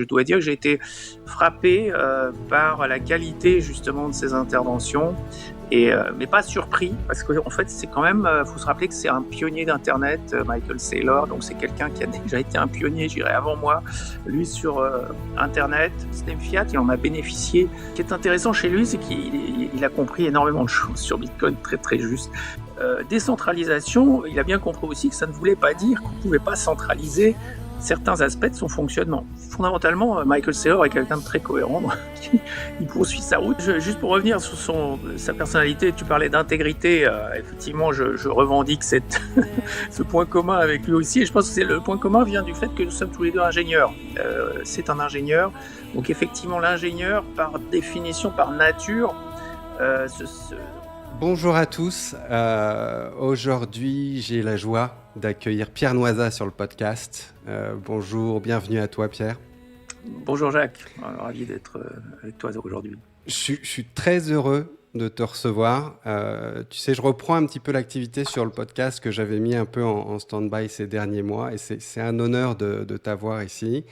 Je dois dire que j'ai été frappé par la qualité justement de ses interventions, mais pas surpris, parce qu'en fait c'est quand même, faut se rappeler que c'est un pionnier d'internet, Michael Saylor, donc c'est quelqu'un qui a déjà été un pionnier, je dirais, avant moi, lui sur internet. Système Fiat, il en a bénéficié. Ce qui est intéressant chez lui, c'est qu'il a compris énormément de choses sur Bitcoin, très très juste. Décentralisation, il a bien compris aussi que ça ne voulait pas dire qu'on ne pouvait pas centraliser certains aspects de son fonctionnement. Fondamentalement, Michael Saylor est quelqu'un de très cohérent, il poursuit sa route. Juste pour revenir sur sa personnalité, tu parlais d'intégrité, effectivement je revendique ce point commun avec lui aussi, et je pense que le point commun vient du fait que nous sommes tous les deux ingénieurs. C'est un ingénieur, donc effectivement l'ingénieur par définition, par nature, Bonjour à tous. Aujourd'hui, j'ai la joie d'accueillir Pierre Noisa sur le podcast. Bonjour, bienvenue à toi, Pierre. Bonjour Jacques, ravi d'être avec toi aujourd'hui. Je suis très heureux de te recevoir. Tu sais, je reprends un petit peu l'activité sur le podcast que j'avais mis un peu en stand-by ces derniers mois, et c'est un honneur de t'avoir ici.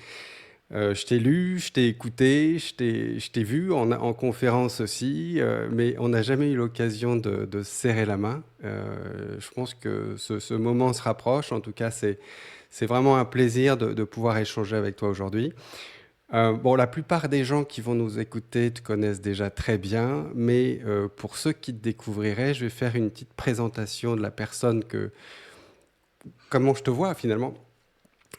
Je t'ai lu, je t'ai écouté, je t'ai vu en conférence aussi, mais on n'a jamais eu l'occasion de se serrer la main. Je pense que ce moment se rapproche. En tout cas, c'est vraiment un plaisir de pouvoir échanger avec toi aujourd'hui. Bon, la plupart des gens qui vont nous écouter te connaissent déjà très bien, mais pour ceux qui te découvriraient, je vais faire une petite présentation de la personne comment je te vois finalement.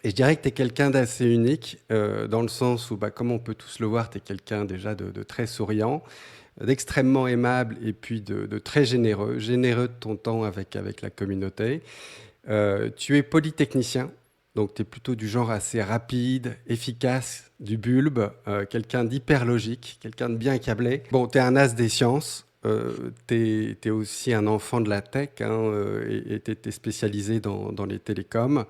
Et je dirais que tu es quelqu'un d'assez unique, dans le sens où, comme on peut tous le voir, tu es quelqu'un déjà de très souriant, d'extrêmement aimable et puis de très généreux de ton temps avec la communauté. Tu es polytechnicien, donc tu es plutôt du genre assez rapide, efficace, du bulbe, quelqu'un d'hyper logique, quelqu'un de bien câblé. Bon, tu es un as des sciences. Tu es aussi un enfant de la tech, hein, et tu es spécialisé dans les télécoms.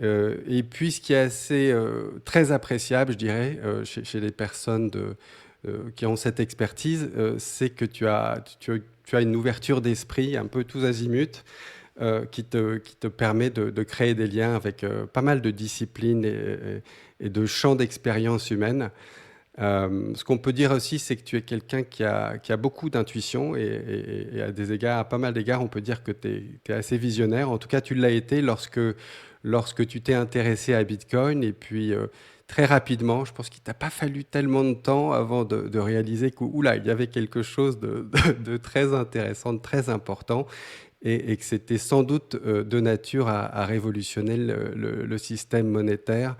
Et puis, ce qui est assez très appréciable, je dirais, chez les personnes qui ont cette expertise, c'est que tu as une ouverture d'esprit un peu tous azimuts, qui te permet de créer des liens avec pas mal de disciplines et de champs d'expérience humaine. Ce qu'on peut dire aussi, c'est que tu es quelqu'un qui a beaucoup d'intuition et à des égards, à pas mal d'égards, on peut dire que tu es assez visionnaire. En tout cas, tu l'as été lorsque tu t'es intéressé à Bitcoin. Et puis, très rapidement, je pense qu'il t'a pas fallu tellement de temps avant de réaliser qu'oula, il y avait quelque chose de très intéressant, de très important, et que c'était sans doute de nature à révolutionner le système monétaire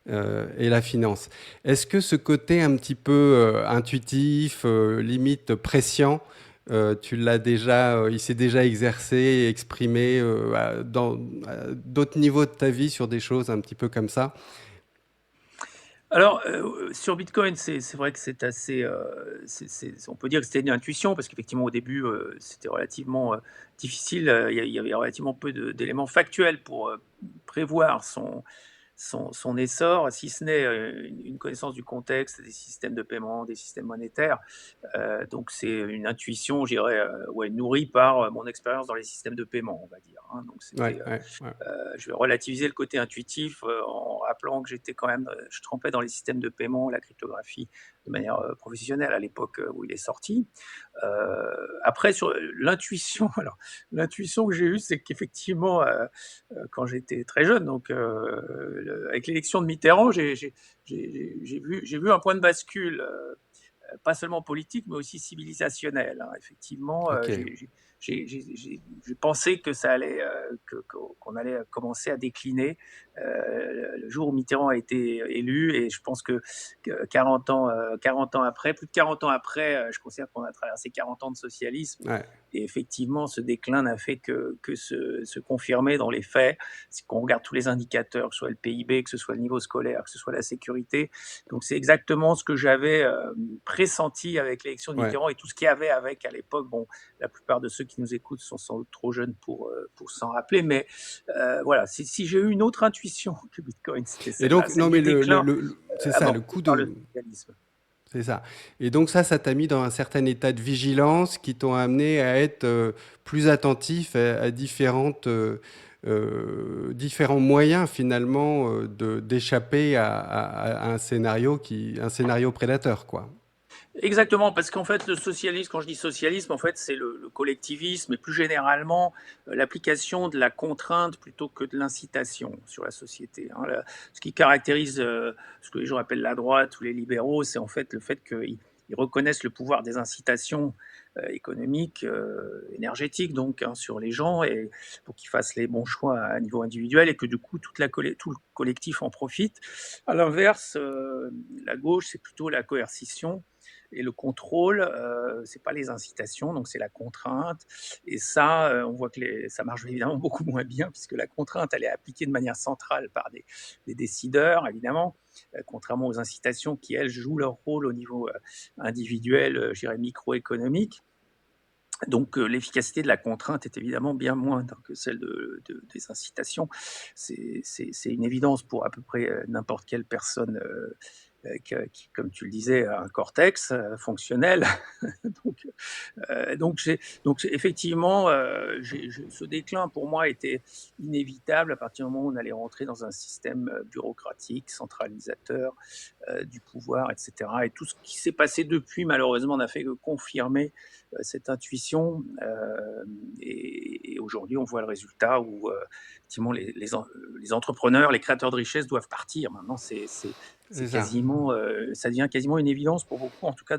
et la finance. Est-ce que ce côté un petit peu intuitif, limite prescient, il s'est déjà exercé, exprimé à d'autres niveaux de ta vie sur des choses un petit peu comme ça? Alors, sur Bitcoin, c'est vrai que c'est assez, on peut dire que c'était une intuition parce qu'effectivement au début, c'était relativement, difficile, il y avait relativement peu d'éléments factuels pour, prévoir son essor, si ce n'est, une connaissance du contexte des systèmes de paiement, des systèmes monétaires. Donc c'est une intuition, je dirais, ouais, nourrie par, mon expérience dans les systèmes de paiement, on va dire, hein. Donc Ouais, c'était, ouais, ouais. je vais relativiser le côté intuitif en rappelant que j'étais quand même, je trempais dans les systèmes de paiement, la cryptographie de manière professionnelle à l'époque où il est sorti. Après, sur l'intuition, alors l'intuition que j'ai eue, c'est qu'effectivement, quand j'étais très jeune, donc avec l'élection de Mitterrand, j'ai vu un point de bascule. Pas seulement politique, mais aussi civilisationnel, hein. Effectivement, Ok. j'ai pensé que ça allait, qu'on allait commencer à décliner le jour où Mitterrand a été élu, et je pense que 40 ans après, plus de 40 ans après, je considère qu'on a traversé 40 ans de socialisme. Ouais. Et effectivement, ce déclin n'a fait que se confirmer dans les faits. Si on regarde tous les indicateurs, que ce soit le PIB, que ce soit le niveau scolaire, que ce soit la sécurité, donc c'est exactement ce que j'avais pressenti avec l'élection de Ouais. Mitterrand et tout ce qu'il y avait avec à l'époque. Bon, la plupart de ceux qui nous écoutent sont sans doute trop jeunes pour s'en rappeler, mais voilà, si j'ai eu une autre intuition que Bitcoin, c'était Et celle-là, donc, celle non, du mais déclin c'est ça, le amorcé coup par le de. socialisme. C'est ça. Et donc ça t'a mis dans un certain état de vigilance qui t'ont amené à être plus attentif à différentes différents moyens finalement d'échapper à un scénario prédateur, quoi. Exactement, parce qu'en fait, le socialisme, quand je dis socialisme, en fait, c'est le collectivisme et plus généralement l'application de la contrainte plutôt que de l'incitation sur la société. Hein. Ce qui caractérise ce que les gens appellent la droite ou les libéraux, c'est en fait le fait qu'ils reconnaissent le pouvoir des incitations économiques, énergétiques, donc hein, sur les gens, et pour qu'ils fassent les bons choix à niveau individuel et que du coup tout le collectif en profite. À l'inverse, la gauche, c'est plutôt la coercition et le contrôle, c'est pas les incitations, donc c'est la contrainte. Et ça, on voit que ça marche évidemment beaucoup moins bien, puisque la contrainte, elle est appliquée de manière centrale par des décideurs, évidemment, contrairement aux incitations qui, elles, jouent leur rôle au niveau individuel, je dirais microéconomique. Donc l'efficacité de la contrainte est évidemment bien moindre que celle des incitations. C'est une évidence pour à peu près n'importe quelle personne qui, comme tu le disais, a un cortex fonctionnel. donc, effectivement, ce déclin pour moi était inévitable à partir du moment où on allait rentrer dans un système bureaucratique, centralisateur du pouvoir, etc. Et tout ce qui s'est passé depuis, malheureusement, n'a fait que confirmer cette intuition. Et aujourd'hui, on voit le résultat où effectivement les entrepreneurs, les créateurs de richesse doivent partir. Maintenant, c'est C'est ça. quasiment, ça devient quasiment une évidence pour beaucoup, en tout cas,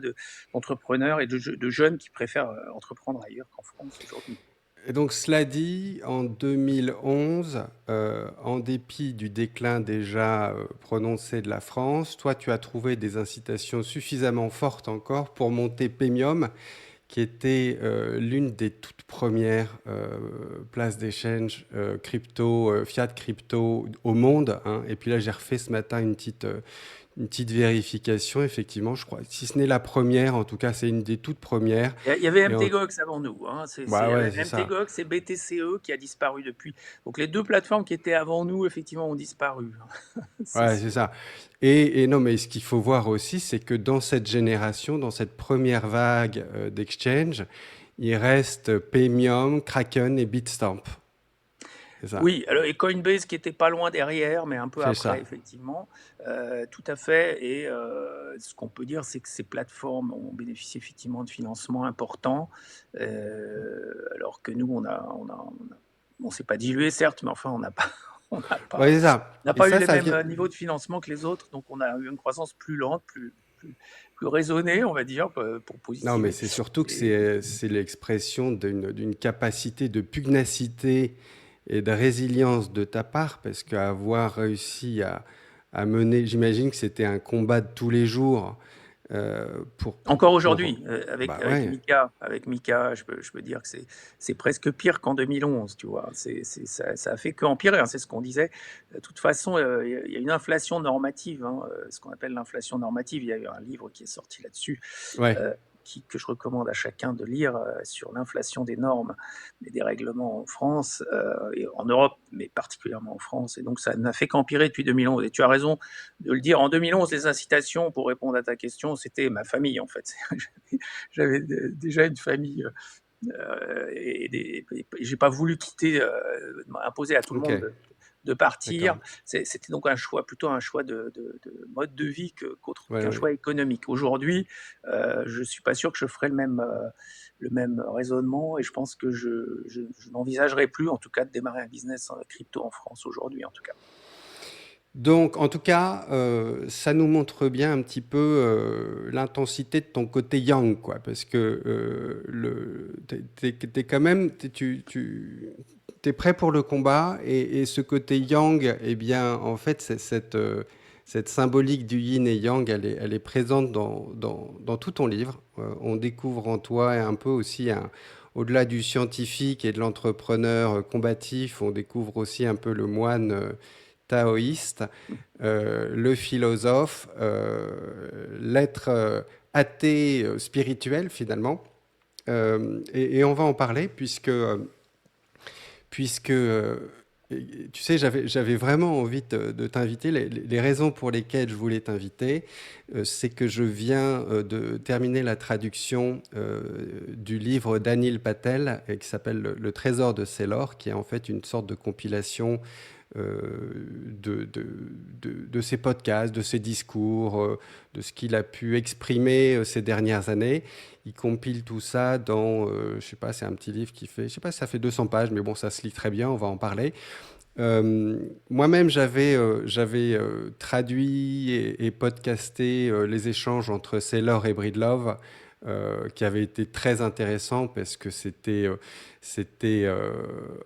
d'entrepreneurs et de jeunes qui préfèrent entreprendre ailleurs qu'en France aujourd'hui. Et donc, cela dit, en 2011, en dépit du déclin déjà prononcé de la France, toi, tu as trouvé des incitations suffisamment fortes encore pour monter Pemium, qui était l'une des toutes premières places d'échange crypto, fiat crypto au monde, hein. Et puis là, j'ai refait ce matin une petite vérification, effectivement, je crois. Si ce n'est la première, en tout cas, c'est une des toutes premières. Il y avait Et en... MTGOX avant nous. Hein. Bah Il y ouais, avait c'est ça. MTGOX et BTCE qui a disparu depuis. Donc les deux plateformes qui étaient avant nous, effectivement, ont disparu. C'est Ouais, c'est sûr. ça. Et non, mais ce qu'il faut voir aussi, c'est que dans cette génération, dans cette première vague d'exchange, il reste Paymium, Kraken et Bitstamp. C'est ça. Oui, alors, et Coinbase qui était pas loin derrière, mais un peu C'est après, ça. effectivement. Tout à fait. Et ce qu'on peut dire, c'est que ces plateformes ont bénéficié effectivement de financements importants, alors que nous, on s'est pas dilué, certes, mais enfin, on n'a Ouais, pas, c'est ça. on n'a Et pas eu ça, les ça mêmes vient. niveaux de financement que les autres, donc on a eu une croissance plus lente, plus raisonnée, on va dire, pour Non, mais positiver. c'est surtout que Et, c'est l'expression d'une capacité de pugnacité et de résilience de ta part, parce qu'avoir réussi à mener, j'imagine que c'était un combat de tous les jours encore pour... aujourd'hui, Bah avec ouais, Mika, je peux dire que c'est presque pire qu'en 2011, tu vois. Ça a fait qu'empirer, hein, c'est ce qu'on disait. De toute façon, il y a une inflation normative, hein, ce qu'on appelle l'inflation normative. Il y a eu un livre qui est sorti là-dessus, ouais. euh, que je recommande à chacun de lire, sur l'inflation des normes et des règlements en France et en Europe, mais particulièrement en France. Et donc, ça n'a fait qu'empirer depuis 2011. Et tu as raison de le dire. En 2011, les incitations, pour répondre à ta question, c'était ma famille, en fait. J'avais déjà une famille et j'ai pas voulu quitter, imposer à tout le Ok, monde de partir. d'accord. C'était donc un choix, plutôt un choix de mode de vie Ouais, qu'un ouais. choix économique. Aujourd'hui, je suis pas sûr que je ferai le même raisonnement et je pense que je n'envisagerai plus, en tout cas, de démarrer un business en crypto en France aujourd'hui, en tout cas. Donc, en tout cas, ça nous montre bien un petit peu l'intensité de ton côté yang, quoi, parce que t'es quand même, t'es prêt pour le combat, et ce côté yang, eh bien, en fait, cette symbolique du yin et yang, elle est présente dans tout ton livre. On découvre en toi un peu aussi au-delà du scientifique et de l'entrepreneur combatif, on découvre aussi un peu le moine taoïste, le philosophe, l'être athée spirituel finalement. Et on va en parler puisque Tu sais, j'avais vraiment envie de t'inviter. Les raisons pour lesquelles je voulais t'inviter, c'est que je viens de terminer la traduction du livre d'Anil Patel qui s'appelle Le Trésor de Sailor, qui est en fait une sorte de compilation de ses podcasts, de ses discours, de ce qu'il a pu exprimer ces dernières années. Il compile tout ça dans, je sais pas, c'est un petit livre qui fait, je sais pas si ça fait 200 pages, mais bon, ça se lit très bien, on va en parler. Moi-même, j'avais traduit et podcasté les échanges entre Sailor et Breedlove, qui avaient été très intéressants parce que c'était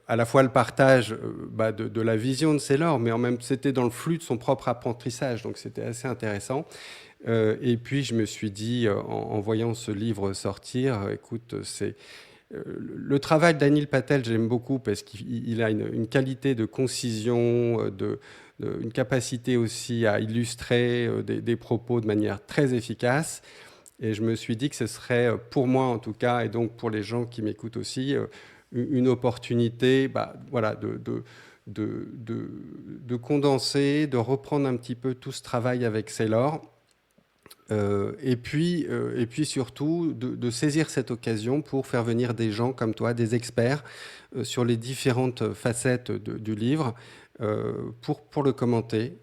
à la fois le partage de la vision de Sailor, mais en même c'était dans le flux de son propre apprentissage, donc c'était assez intéressant. Et puis je me suis dit, en voyant ce livre sortir, écoute, c'est le travail d'Anil Patel, j'aime beaucoup parce qu'il a une qualité de concision, une capacité aussi à illustrer des propos de manière très efficace. Et je me suis dit que ce serait, pour moi en tout cas, et donc pour les gens qui m'écoutent aussi, une opportunité voilà, de condenser, de reprendre un petit peu tout ce travail avec Sailor. Et puis surtout de saisir cette occasion pour faire venir des gens comme toi, des experts sur les différentes facettes du livre, pour le commenter,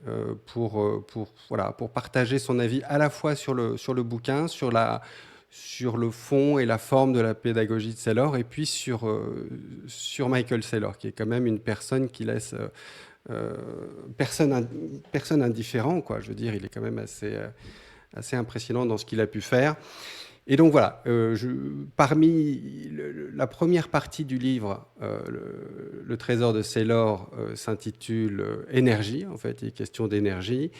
voilà, pour partager son avis à la fois sur le bouquin, sur le fond et la forme de la pédagogie de Saylor, et puis sur Michael Saylor, qui est quand même une personne qui laisse euh, personne indifférent, quoi. Je veux dire, il est quand même assez impressionnant dans ce qu'il a pu faire. Et donc voilà, parmi la première partie du livre, le trésor de Saylor s'intitule Énergie, en fait, il est question d'énergie.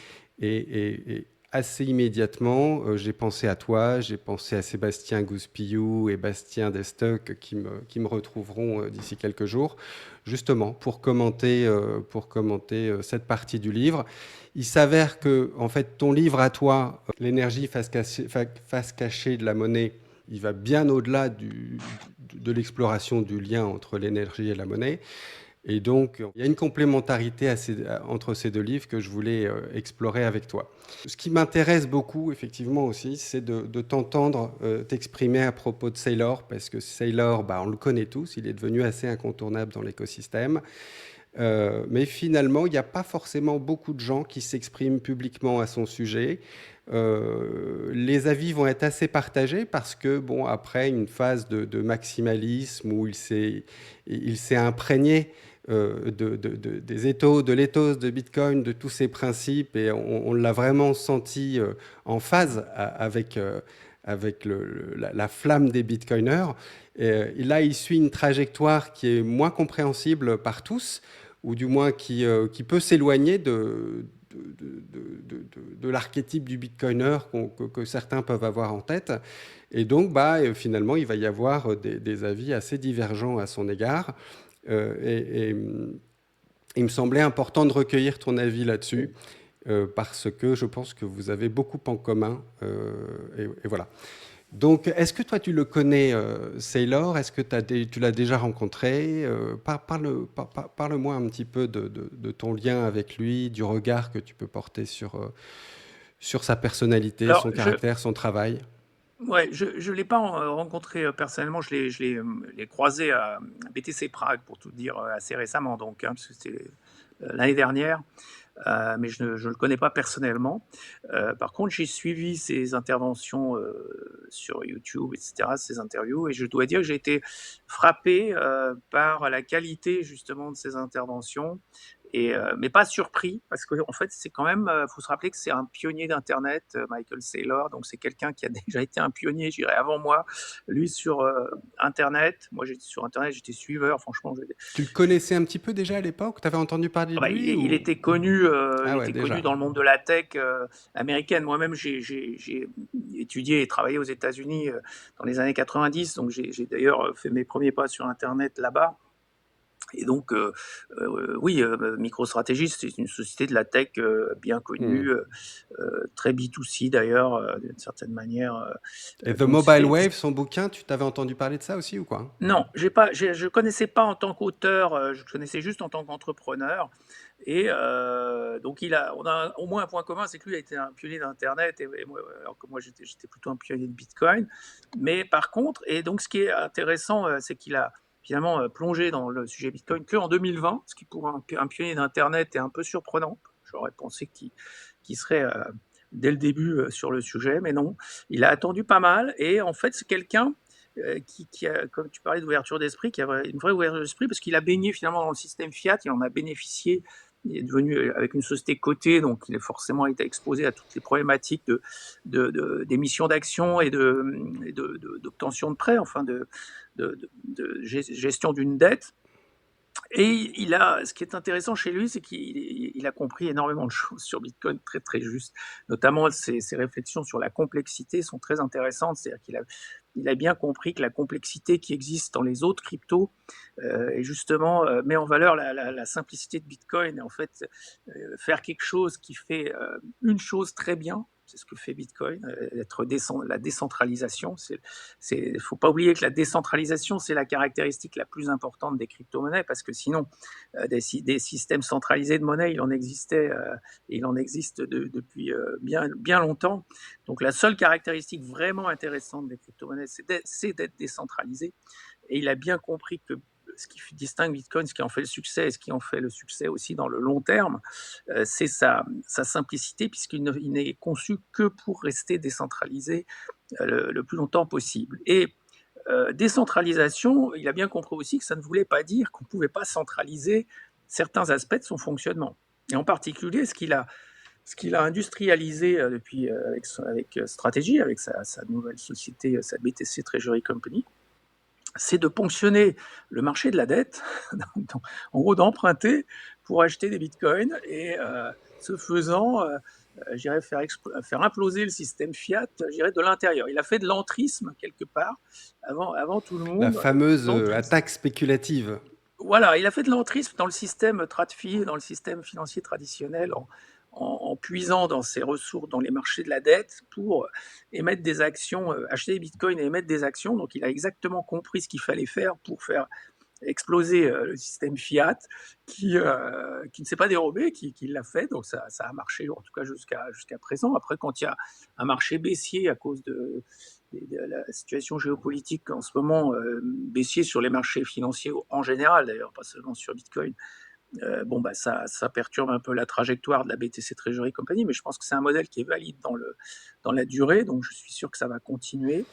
Et assez immédiatement, j'ai pensé à toi, j'ai pensé à Sébastien Gouspillou et Bastien Destock qui me retrouveront d'ici quelques jours, justement pour commenter cette partie du livre. Il s'avère que, en fait, ton livre à toi, l'énergie face cachée de la monnaie, il va bien au-delà de l'exploration du lien entre l'énergie et la monnaie. Et donc, il y a une complémentarité entre ces deux livres que je voulais explorer avec toi. Ce qui m'intéresse beaucoup, effectivement, aussi, c'est de t'entendre t'exprimer à propos de Saylor, parce que Saylor, on le connaît tous, il est devenu assez incontournable dans l'écosystème. Mais finalement, il n'y a pas forcément beaucoup de gens qui s'expriment publiquement à son sujet. Les avis vont être assez partagés parce que, bon, après une phase de maximalisme où il s'est imprégné de l'éthos de Bitcoin, de tous ses principes, et on l'a vraiment senti en phase avec la flamme des Bitcoiners. Et là, il suit une trajectoire qui est moins compréhensible par tous, ou du moins qui peut s'éloigner de l'archétype du Bitcoiner que certains peuvent avoir en tête. Et donc, finalement, il va y avoir des avis assez divergents à son égard. Et il me semblait important de recueillir ton avis là-dessus, parce que je pense que vous avez beaucoup en commun. Et voilà. Donc, est-ce que toi, tu le connais, Saylor? Est-ce que tu l'as déjà rencontré? Parle-moi un petit peu de ton lien avec lui, du regard que tu peux porter sur sa personnalité, Alors, son caractère, son travail. ouais, je l'ai pas rencontré personnellement, l'ai croisé à BTC Prague, pour tout dire, assez récemment, donc, hein, parce que c'était l'année dernière. Mais je ne le connais pas personnellement. Par contre, j'ai suivi ses interventions sur YouTube, etc., ses interviews, et je dois dire que j'ai été frappé par la qualité justement de ses interventions. Mais pas surpris, parce qu'en en fait, c'est quand même, faut se rappeler que c'est un pionnier d'Internet, Michael Saylor, donc c'est quelqu'un qui a déjà été un pionnier, je dirais, avant moi. Lui, sur Internet, moi j'étais sur Internet, j'étais suiveur, franchement, Tu le connaissais un petit peu déjà à l'époque? Tu avais entendu parler ah de bah, lui ou... il Ah ouais, était connu déjà. dans le monde de la tech américaine. Moi-même, j'ai étudié et travaillé aux États-Unis dans les années 90, donc j'ai d'ailleurs fait mes premiers pas sur Internet là-bas. Et donc, oui, MicroStrategy, c'est une société de la tech bien Hmm. connue, très B2C d'ailleurs, d'une certaine manière. Et The Donc Mobile c'était Wave, son bouquin, tu t'avais entendu parler de ça aussi ou quoi? non, je connaissais pas en tant qu'auteur, je connaissais juste en tant qu'entrepreneur. Et donc on a au moins un point commun, c'est que lui a été un pionnier d'internet, et moi, alors que moi j'étais plutôt un pionnier de Bitcoin. Mais par contre, et donc ce qui est intéressant, c'est qu'il a finalement plongé dans le sujet Bitcoin que en 2020, ce qui pour un pionnier d'internet est un peu surprenant. J'aurais pensé qu'il serait dès le début sur le sujet, mais non, il a attendu pas mal. Et en fait, c'est quelqu'un qui a, comme tu parlais d'ouverture d'esprit, qui a une vraie ouverture d'esprit, parce qu'il a baigné finalement dans le système fiat, il en a bénéficié. Il est devenu, avec une société cotée, donc il a forcément été exposé à toutes les problématiques d'émission d'actions et d'obtention de prêts, enfin de gestion d'une dette. Et ce qui est intéressant chez lui, c'est qu'il a compris énormément de choses sur Bitcoin, très très juste. Notamment, ses réflexions sur la complexité sont très intéressantes. C'est-à-dire il a bien compris que la complexité qui existe dans les autres cryptos, et justement, met en valeur la simplicité de Bitcoin. Et en fait, faire quelque chose qui fait une chose très bien, c'est ce que fait Bitcoin, la décentralisation. Il faut pas oublier que la décentralisation, c'est la caractéristique la plus importante des crypto-monnaies, parce que sinon, des systèmes centralisés de monnaie, il en existait, et il en existe depuis bien longtemps. Donc la seule caractéristique vraiment intéressante des crypto-monnaies, c'est d'être décentralisé. Et il a bien compris que ce qui distingue Bitcoin, ce qui en fait le succès, et ce qui en fait le succès aussi dans le long terme, c'est sa simplicité, puisqu'il n'est conçu que pour rester décentralisé le plus longtemps possible. Et décentralisation, il a bien compris aussi que ça ne voulait pas dire qu'on ne pouvait pas centraliser certains aspects de son fonctionnement. Et en particulier, ce qu'il a industrialisé depuis avec Strategy, avec sa nouvelle société, sa BTC Treasury Company, c'est de ponctionner le marché de la dette, en gros d'emprunter pour acheter des bitcoins, et ce faisant, j'irais faire imploser le système fiat, j'irais de l'intérieur. Il a fait de l'entrisme quelque part avant tout le La monde. fameuse Donc, attaque spéculative. voilà, il a fait de l'entrisme dans le système TradFi, dans le système financier traditionnel, en puisant dans ses ressources, dans les marchés de la dette, pour émettre des actions, acheter des bitcoins et émettre des actions. Donc il a exactement compris ce qu'il fallait faire pour faire exploser le système fiat, qui ne s'est pas dérobé, qui l'a fait. Donc ça a marché, en tout cas jusqu'à présent. Après, quand il y a un marché baissier à cause de la situation géopolitique en ce moment, baissier sur les marchés financiers en général, d'ailleurs, pas seulement sur Bitcoin, bon, bah, ça perturbe un peu la trajectoire de la BTC Treasury Company, mais je pense que c'est un modèle qui est valide dans la durée, donc je suis sûr que ça va continuer.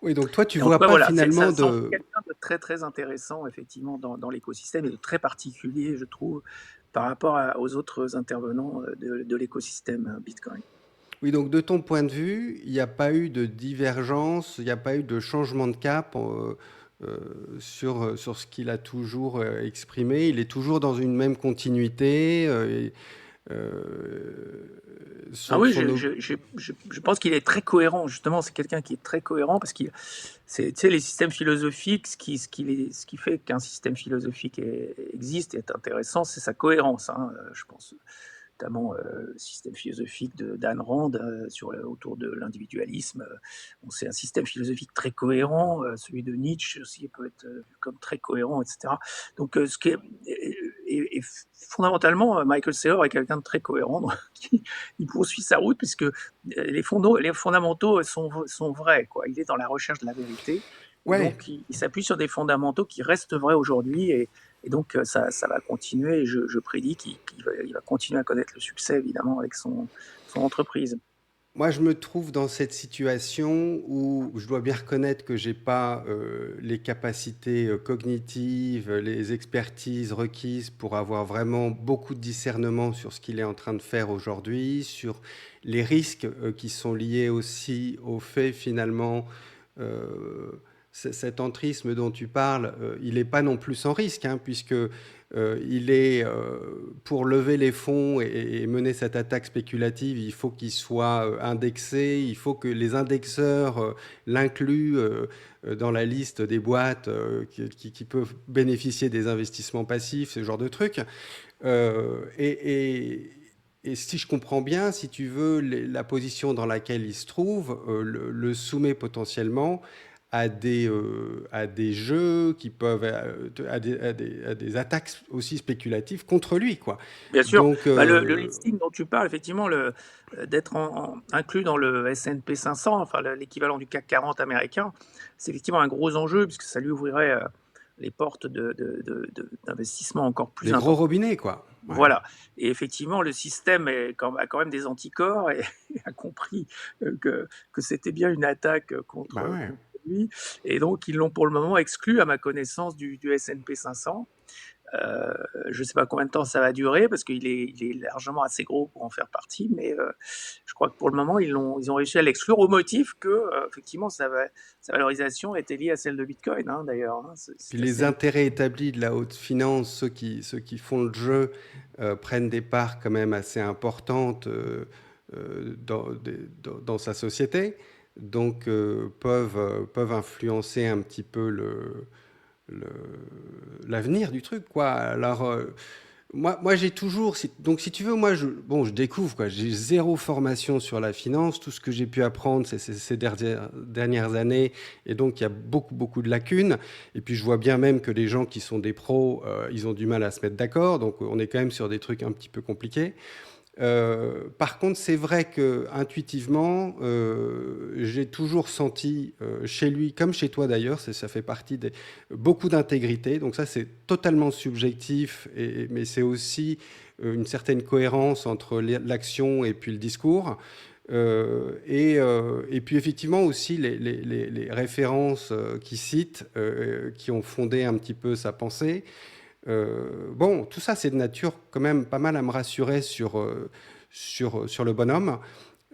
Oui, donc toi, tu Et en tout vois cas, pas voilà, finalement ça en fait de... quelqu'un de très très intéressant, effectivement, dans l'écosystème, et de très particulier, je trouve, par rapport aux autres intervenants de l'écosystème Bitcoin. Oui, donc de ton point de vue, il n'y a pas eu de divergence, il n'y a pas eu de changement de cap sur ce qu'il a toujours exprimé. Il est toujours dans une même continuité. Euh, Ah son, oui, son ob- je pense qu'il est très cohérent. Justement, c'est quelqu'un qui est très cohérent, parce que c'est, tu sais, les systèmes philosophiques, ce qui fait qu'un système philosophique existe et est intéressant, c'est sa cohérence, hein. Je pense notamment le système philosophique d'Anne Rand autour de l'individualisme. Bon, c'est un système philosophique très cohérent. Celui de Nietzsche aussi peut être vu comme très cohérent, etc. Donc, ce qui est, et fondamentalement, Michael Saylor est quelqu'un de très cohérent, donc, il poursuit sa route, puisque les fondamentaux sont vrais, quoi. Il est dans la recherche de la vérité, et Ouais, donc il s'appuie sur des fondamentaux qui restent vrais aujourd'hui, et donc ça va continuer, et je prédis qu'il va continuer à connaître le succès, évidemment, avec son entreprise. moi je me trouve dans cette situation où je dois bien reconnaître que j'ai pas les capacités cognitives, les expertises requises pour avoir vraiment beaucoup de discernement sur ce qu'il est en train de faire aujourd'hui, sur les risques qui sont liés aussi au fait finalement euh, cet entrisme dont tu parles, il n'est pas non plus sans risque, hein, puisque il est pour lever les fonds et mener cette attaque spéculative, il faut qu'il soit indexé, il faut que les indexeurs l'incluent dans la liste des boîtes qui peuvent bénéficier des investissements passifs, ce genre de trucs. Euh, et, et- et si je comprends bien, si tu veux, la position dans laquelle il se trouve le soumet potentiellement à des jeux qui peuvent, à des attaques aussi spéculatives contre lui, quoi. Bien sûr, Donc, bah, le listing dont tu parles, effectivement, d'être inclus dans le S&P 500, enfin l'équivalent du CAC 40 américain, c'est effectivement un gros enjeu puisque ça lui ouvrirait les portes d'investissement encore plus des gros importants. robinets, quoi. Ouais. Voilà. Et effectivement, le système a quand même des anticorps et a compris que c'était bien une attaque Bah ouais. contre lui. Et donc, ils l'ont pour le moment exclu, à ma connaissance, du S&P 500. Je ne sais pas combien de temps ça va durer parce il est largement assez gros pour en faire partie, mais je crois que pour le moment, ils ont réussi à l'exclure au motif que, effectivement, sa valorisation était liée à celle de Bitcoin, hein, d'ailleurs. Hein. Puis C'est les assez... intérêts établis de la haute finance, ceux qui font le jeu, prennent des parts quand même assez importantes dans sa société, donc peuvent influencer un petit peu le- l'avenir du truc, quoi. Alors, moi j'ai toujours, donc si tu veux, bon, je découvre, quoi. J'ai zéro formation sur la finance. Tout ce que j'ai pu apprendre ces dernières années, et donc il y a beaucoup de lacunes. Et puis je vois bien même que les gens qui sont des pros, ils ont du mal à se mettre d'accord. Donc on est quand même sur des trucs un petit peu compliqués. Par contre, c'est vrai que intuitivement, j'ai toujours senti chez lui, comme chez toi d'ailleurs, ça fait partie des beaucoup d'intégrité. Donc ça, c'est totalement subjectif, mais c'est aussi une certaine cohérence entre l'action et puis le discours. Et puis effectivement aussi les références qu'il cite, qui ont fondé un petit peu sa pensée. Bon, tout ça, c'est de nature quand même pas mal à me rassurer sur le bonhomme.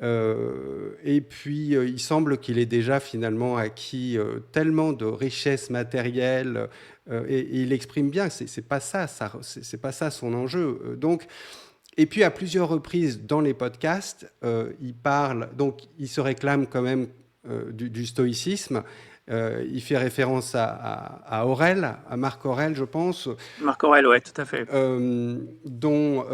Et puis, il semble qu'il ait déjà finalement acquis tellement de richesses matérielles, et il exprime bien que c'est pas c'est pas ça son enjeu. Donc, et puis à plusieurs reprises dans les podcasts, il parle, donc il se réclame quand même du stoïcisme. Il fait référence à Aurèle, à Marc Aurèle, je pense, Marc Aurèle, ouais, tout à fait. dont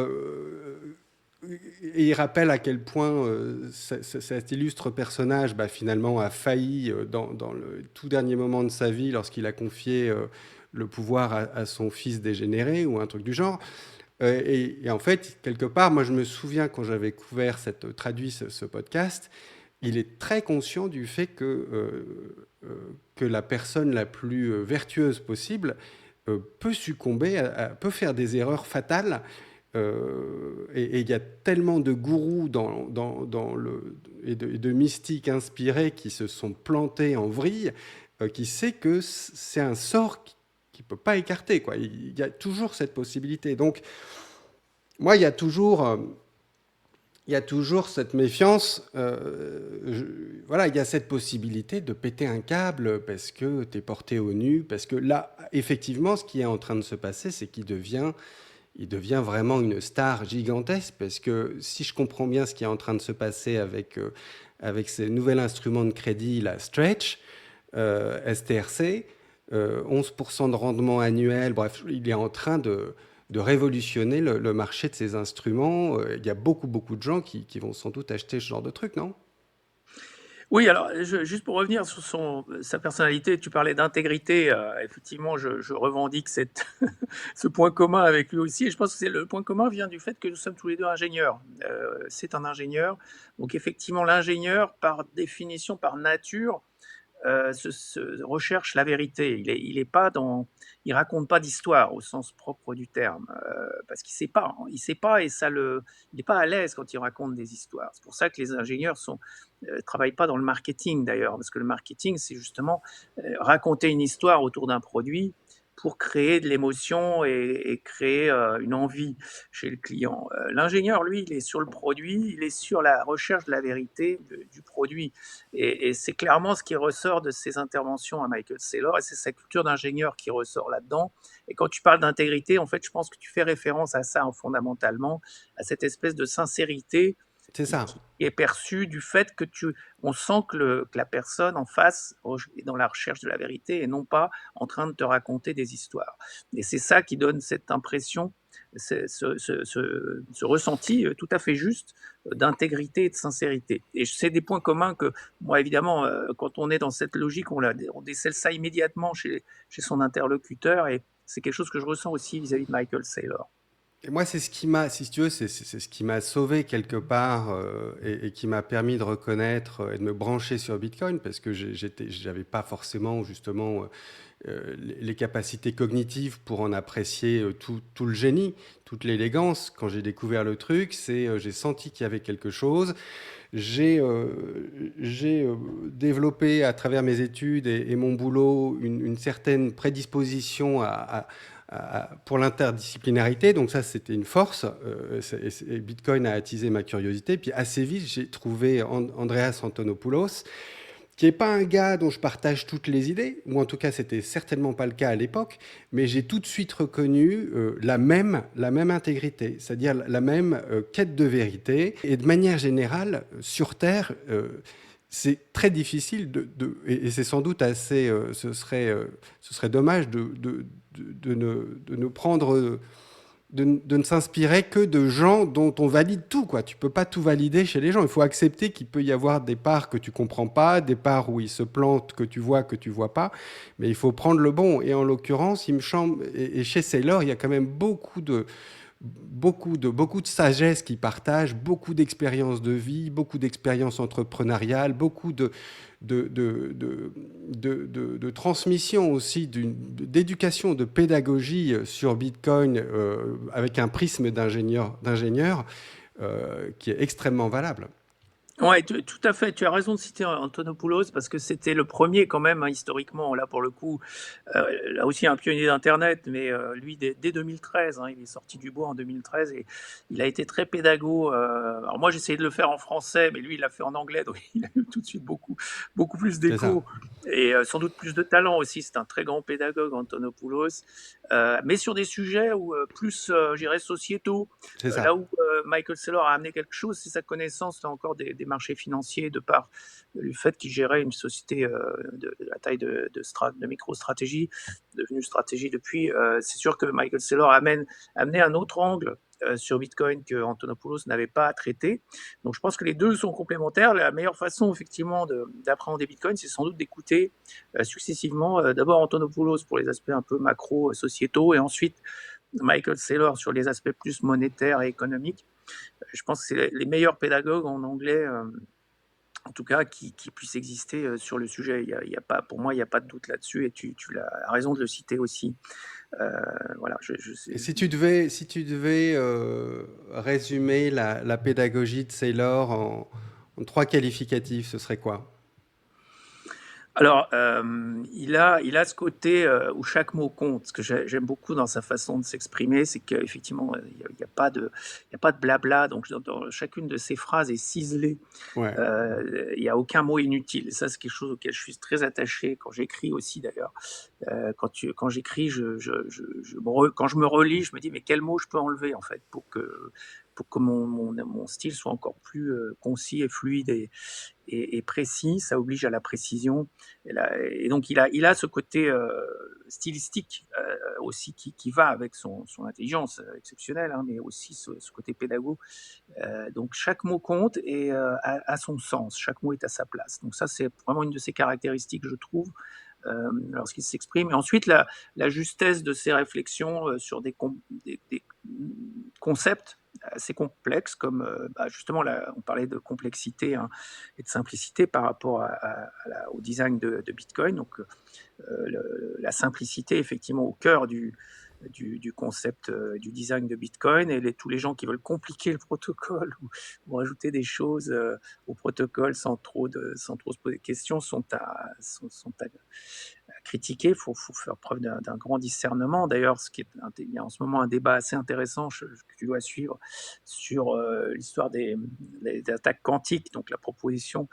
et il rappelle à quel point cet illustre personnage, bah, finalement, a failli dans le tout dernier moment de sa vie lorsqu'il a confié le pouvoir à son fils dégénéré ou un truc du genre. Et en fait, quelque part, moi, je me souviens quand j'avais traduit ce podcast, il est très conscient du fait que la personne la plus vertueuse possible peut succomber, peut faire des erreurs fatales. Et il y a tellement de gourous et de mystiques inspirés qui se sont plantés en vrille, qui sait que c'est un sort qui ne peut pas écarter, quoi. Il y a toujours cette possibilité. Donc, moi, il y a toujours cette méfiance. Voilà, il y a cette possibilité de péter un câble parce que tu es porté au nu. Parce que là, effectivement, ce qui est en train de se passer, c'est il devient vraiment une star gigantesque. Parce que si je comprends bien ce qui est en train de se passer avec ces nouveaux instruments de crédit, la Stretch, STRC, 11% de rendement annuel, bref, il est en train de révolutionner le marché de ces instruments. Il y a beaucoup de gens qui vont sans doute acheter ce genre de truc, non? Oui, alors, juste pour revenir sur sa personnalité, tu parlais d'intégrité. Effectivement, je revendique ce point commun avec lui aussi. Et je pense que le point commun vient du fait que nous sommes tous les deux ingénieurs. C'est un ingénieur. Donc, effectivement, l'ingénieur, par définition, par nature, recherche la vérité. Il est pas il raconte pas d'histoire au sens propre du terme, parce qu'il sait pas. Hein. Il sait pas et il n'est pas à l'aise quand il raconte des histoires. C'est pour ça que les ingénieurs travaillent pas dans le marketing d'ailleurs, parce que le marketing c'est justement raconter une histoire autour d'un produit. pour créer de l'émotion et créer une envie chez le client. L'ingénieur, lui, il est sur le produit, il est sur la recherche de la vérité du produit. Et c'est clairement ce qui ressort de ses interventions à Michael Saylor, et c'est sa culture d'ingénieur qui ressort là-dedans. Et quand tu parles d'intégrité, en fait, je pense que tu fais référence à ça, hein, fondamentalement, à cette espèce de sincérité C'est ça. qui est perçue du fait que on sent que la personne en face est dans la recherche de la vérité et non pas en train de te raconter des histoires. Et c'est ça qui donne cette impression, ce ressenti tout à fait juste d'intégrité et de sincérité. Et c'est des points communs que, moi, évidemment, quand on est dans cette logique, on décèle ça immédiatement chez son interlocuteur, et c'est quelque chose que je ressens aussi vis-à-vis de Michael Saylor. Et moi, c'est ce qui m'a, si tu veux, c'est ce qui m'a sauvé quelque part et qui m'a permis de reconnaître et de me brancher sur Bitcoin parce que j'avais pas forcément justement les capacités cognitives pour en apprécier tout le génie, toute l'élégance. Quand j'ai découvert le truc, j'ai senti qu'il y avait quelque chose. J'ai développé à travers mes études et mon boulot une certaine prédisposition pour l'interdisciplinarité. Donc ça, c'était une force. Et Bitcoin a attisé ma curiosité. Puis assez vite, j'ai trouvé Andreas Antonopoulos, qui n'est pas un gars dont je partage toutes les idées, ou en tout cas, c'était certainement pas le cas à l'époque, mais j'ai tout de suite reconnu la même intégrité, c'est-à-dire la même quête de vérité. Et de manière générale, sur Terre, c'est très difficile et c'est sans doute assez, ce serait dommage de ne prendre de ne s'inspirer que de gens dont on valide tout, quoi. Tu peux pas tout valider chez les gens. Il faut accepter qu'il peut y avoir des parts que tu comprends pas, des parts où ils se plantent que tu vois pas. Mais il faut prendre le bon. Et en l'occurrence, il me semble, et chez Saylor, il y a quand même beaucoup de sagesse qu'ils partagent, beaucoup d'expériences de vie, beaucoup d'expériences entrepreneuriales, beaucoup de transmission aussi, d'éducation, de pédagogie sur Bitcoin avec un prisme d'ingénieur qui est extrêmement valable. Ouais, tout à fait. Tu as raison de citer Antonopoulos parce que c'était le premier quand même, hein, historiquement. Là, pour le coup, là aussi un pionnier d'Internet, mais lui, dès 2013, hein, il est sorti du bois en 2013 et il a été très pédago. Alors moi, j'essayais de le faire en français, mais lui, il l'a fait en anglais, donc il a eu tout de suite beaucoup plus C'est ça. d'écho et sans doute plus de talent aussi. C'est un très grand pédagogue, Antonopoulos, mais sur des sujets où, plus, je dirais, sociétaux. C'est ça. Là où Michael Saylor a amené quelque chose, c'est sa connaissance là encore des marchés financiers, de par le fait qu'il gérait une société de la taille de MicroStrategy, devenue stratégie depuis. C'est sûr que Michael Saylor amené un autre angle sur Bitcoin que Antonopoulos n'avait pas traité. Donc je pense que les deux sont complémentaires. La meilleure façon effectivement d'appréhender Bitcoin, c'est sans doute d'écouter successivement d'abord Antonopoulos pour les aspects un peu macro sociétaux, et ensuite Michael Saylor sur les aspects plus monétaires et économiques. Je pense que c'est les meilleurs pédagogues en anglais, en tout cas, qui puissent exister sur le sujet. Il y a pas, pour moi, il n'y a pas de doute là-dessus, et tu as raison de le citer aussi. Voilà, je Et sais. si tu devais résumer la pédagogie de Saylor en trois qualificatifs, ce serait quoi? Alors, il a ce côté où chaque mot compte. Ce que j'aime beaucoup dans sa façon de s'exprimer, c'est qu'effectivement, il y a pas de, il y a pas de blabla. Donc, dans chacune de ses phrases est ciselée. Ouais. Il n'y a aucun mot inutile. Et ça, c'est quelque chose auquel je suis très attaché quand j'écris aussi, d'ailleurs. Quand j'écris, quand je me relis, je me dis, mais quel mot je peux enlever, en fait, pour que mon style soit encore plus concis et fluide et précis. Ça oblige à la précision. Et donc, il a ce côté stylistique aussi qui va avec son intelligence exceptionnelle, hein, mais aussi ce côté pédago. Donc, chaque mot compte et a son sens. Chaque mot est à sa place. Donc, ça, c'est vraiment une de ses caractéristiques, je trouve, lorsqu'il s'exprime. Et ensuite, la justesse de ses réflexions sur des concepts assez complexes, comme justement, là, on parlait de complexité, hein, et de simplicité par rapport au design de Bitcoin. Donc, la simplicité, effectivement, au cœur du concept du design de Bitcoin, et tous les gens qui veulent compliquer le protocole ou rajouter des choses au protocole sans trop se poser de questions sont à critiquer, il faut faire preuve d'un grand discernement. D'ailleurs, il y a en ce moment un débat assez intéressant que tu dois suivre sur l'histoire des attaques quantiques, donc la proposition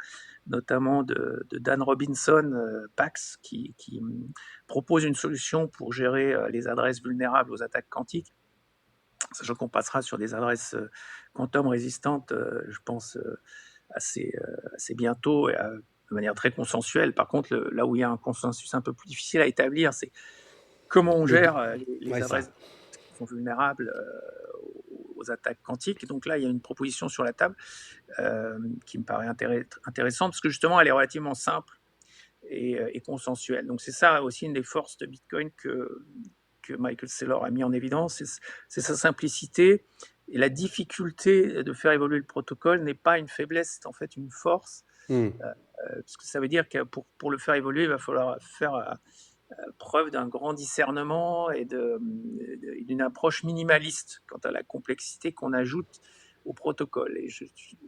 notamment de Dan Robinson, Pax, qui propose une solution pour gérer les adresses vulnérables aux attaques quantiques, sachant qu'on passera sur des adresses quantum résistantes, je pense, assez bientôt et de manière très consensuelle. Par contre, là où il y a un consensus un peu plus difficile à établir, c'est comment on Le gère bi- les Ouais, adresses ça. qui sont vulnérables aux attaques quantiques. Donc là, il y a une proposition sur la table qui me paraît intéressante parce que justement, elle est relativement simple et consensuelle. Donc c'est ça aussi une des forces de Bitcoin que Michael Saylor a mis en évidence, c'est sa simplicité et la difficulté de faire évoluer le protocole n'est pas une faiblesse, c'est en fait une force, Hmm. parce que ça veut dire que pour le faire évoluer, il va falloir faire preuve d'un grand discernement et d'une approche minimaliste quant à la complexité qu'on ajoute au protocole. Et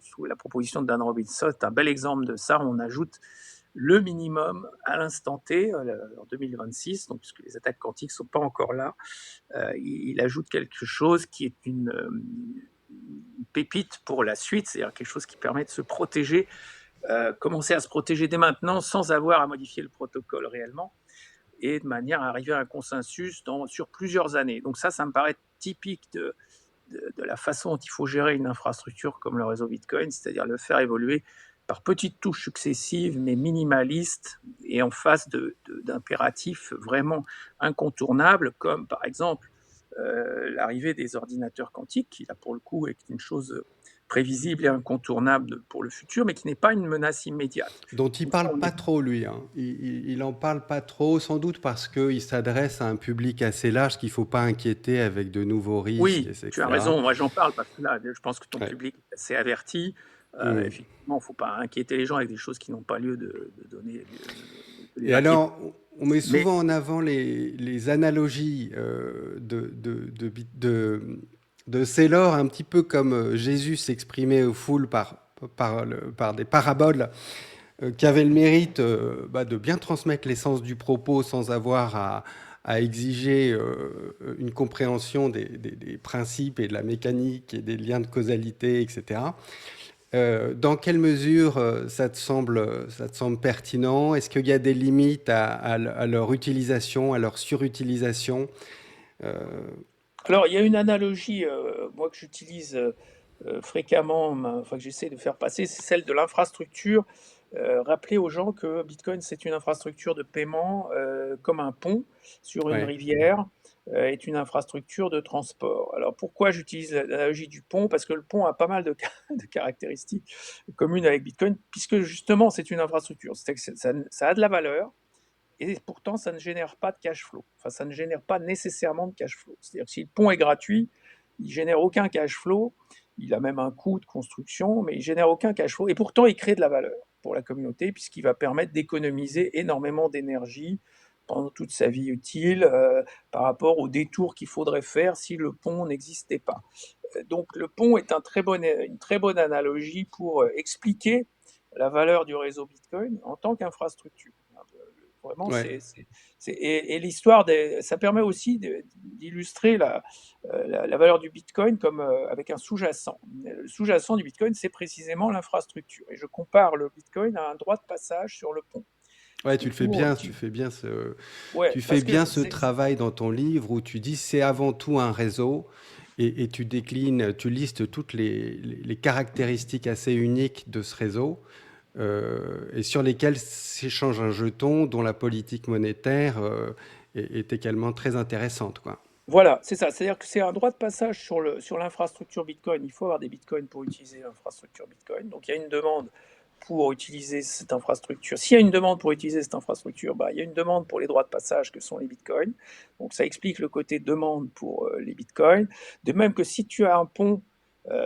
sous la proposition de Dan Robinson, c'est un bel exemple de ça. On ajoute le minimum à l'instant T, en 2026, donc, puisque les attaques quantiques ne sont pas encore là. Il ajoute quelque chose qui est une pépite pour la suite, c'est-à-dire quelque chose qui permet de se protéger, commencer à se protéger dès maintenant sans avoir à modifier le protocole réellement et de manière à arriver à un consensus sur plusieurs années. Donc ça me paraît typique de la façon dont il faut gérer une infrastructure comme le réseau Bitcoin, c'est-à-dire le faire évoluer par petites touches successives mais minimalistes et en face d'impératifs vraiment incontournables, comme par exemple l'arrivée des ordinateurs quantiques, qui là pour le coup est une chose prévisible et incontournable pour le futur, mais qui n'est pas une menace immédiate. Dont il Donc ça, parle pas trop, lui, hein. Il en parle pas trop, sans doute parce qu'il s'adresse à un public assez large qu'il faut pas inquiéter avec de nouveaux risques, Oui, tu as etc. raison. Moi, j'en parle parce que là, je pense que ton Ouais. public est assez averti. Hmm. Effectivement, il ne faut pas inquiéter les gens avec des choses qui n'ont pas lieu de donner, de les Et inquiéter. alors, on met Mais souvent en avant les analogies de Saylor, un petit peu comme Jésus s'exprimait aux foules par des paraboles qui avaient le mérite de bien transmettre l'essence du propos sans avoir à exiger une compréhension des principes et de la mécanique et des liens de causalité, etc. Dans quelle mesure ça te semble pertinent? Est-ce qu'il y a des limites à leur utilisation, à leur surutilisation? Euh, alors, il y a une analogie, moi, que j'utilise fréquemment, enfin, que j'essaie de faire passer, c'est celle de l'infrastructure. Rappeler aux gens que Bitcoin, c'est une infrastructure de paiement comme un pont sur une ouais, rivière, est une infrastructure de transport. Alors pourquoi j'utilise l'analogie du pont? Parce que le pont a pas mal de caractéristiques communes avec Bitcoin, puisque justement c'est une infrastructure. C'est-à-dire que ça a de la valeur, et pourtant ça ne génère pas de cash flow. Enfin, ça ne génère pas nécessairement de cash flow. C'est-à-dire que si le pont est gratuit, il génère aucun cash flow. Il a même un coût de construction, mais il génère aucun cash flow. Et pourtant, il crée de la valeur pour la communauté, puisqu'il va permettre d'économiser énormément d'énergie pendant toute sa vie utile par rapport aux détours qu'il faudrait faire si le pont n'existait pas. Donc le pont est une très bonne analogie pour expliquer la valeur du réseau Bitcoin en tant qu'infrastructure. Vraiment, ouais. et l'histoire, ça permet aussi d'illustrer la valeur du Bitcoin comme avec un sous-jacent. Le sous-jacent du Bitcoin, c'est précisément l'infrastructure. Et je compare le Bitcoin à un droit de passage sur le pont. Ouais, Parce que pour, tu ouais, fais parce que bien ce travail dans ton livre où tu dis c'est avant tout un réseau et tu déclines, tu listes toutes les caractéristiques assez uniques de ce réseau et sur lesquelles s'échange un jeton dont la politique monétaire est également très intéressante, quoi. voilà, c'est ça. C'est-à-dire que c'est un droit de passage sur l'infrastructure Bitcoin. Il faut avoir des Bitcoins pour utiliser l'infrastructure Bitcoin. Donc il y a une demande pour utiliser cette infrastructure. S'il y a une demande pour utiliser cette infrastructure, bah, il y a une demande pour les droits de passage que sont les Bitcoins. Donc ça explique le côté demande pour les Bitcoins. De même que si tu as un pont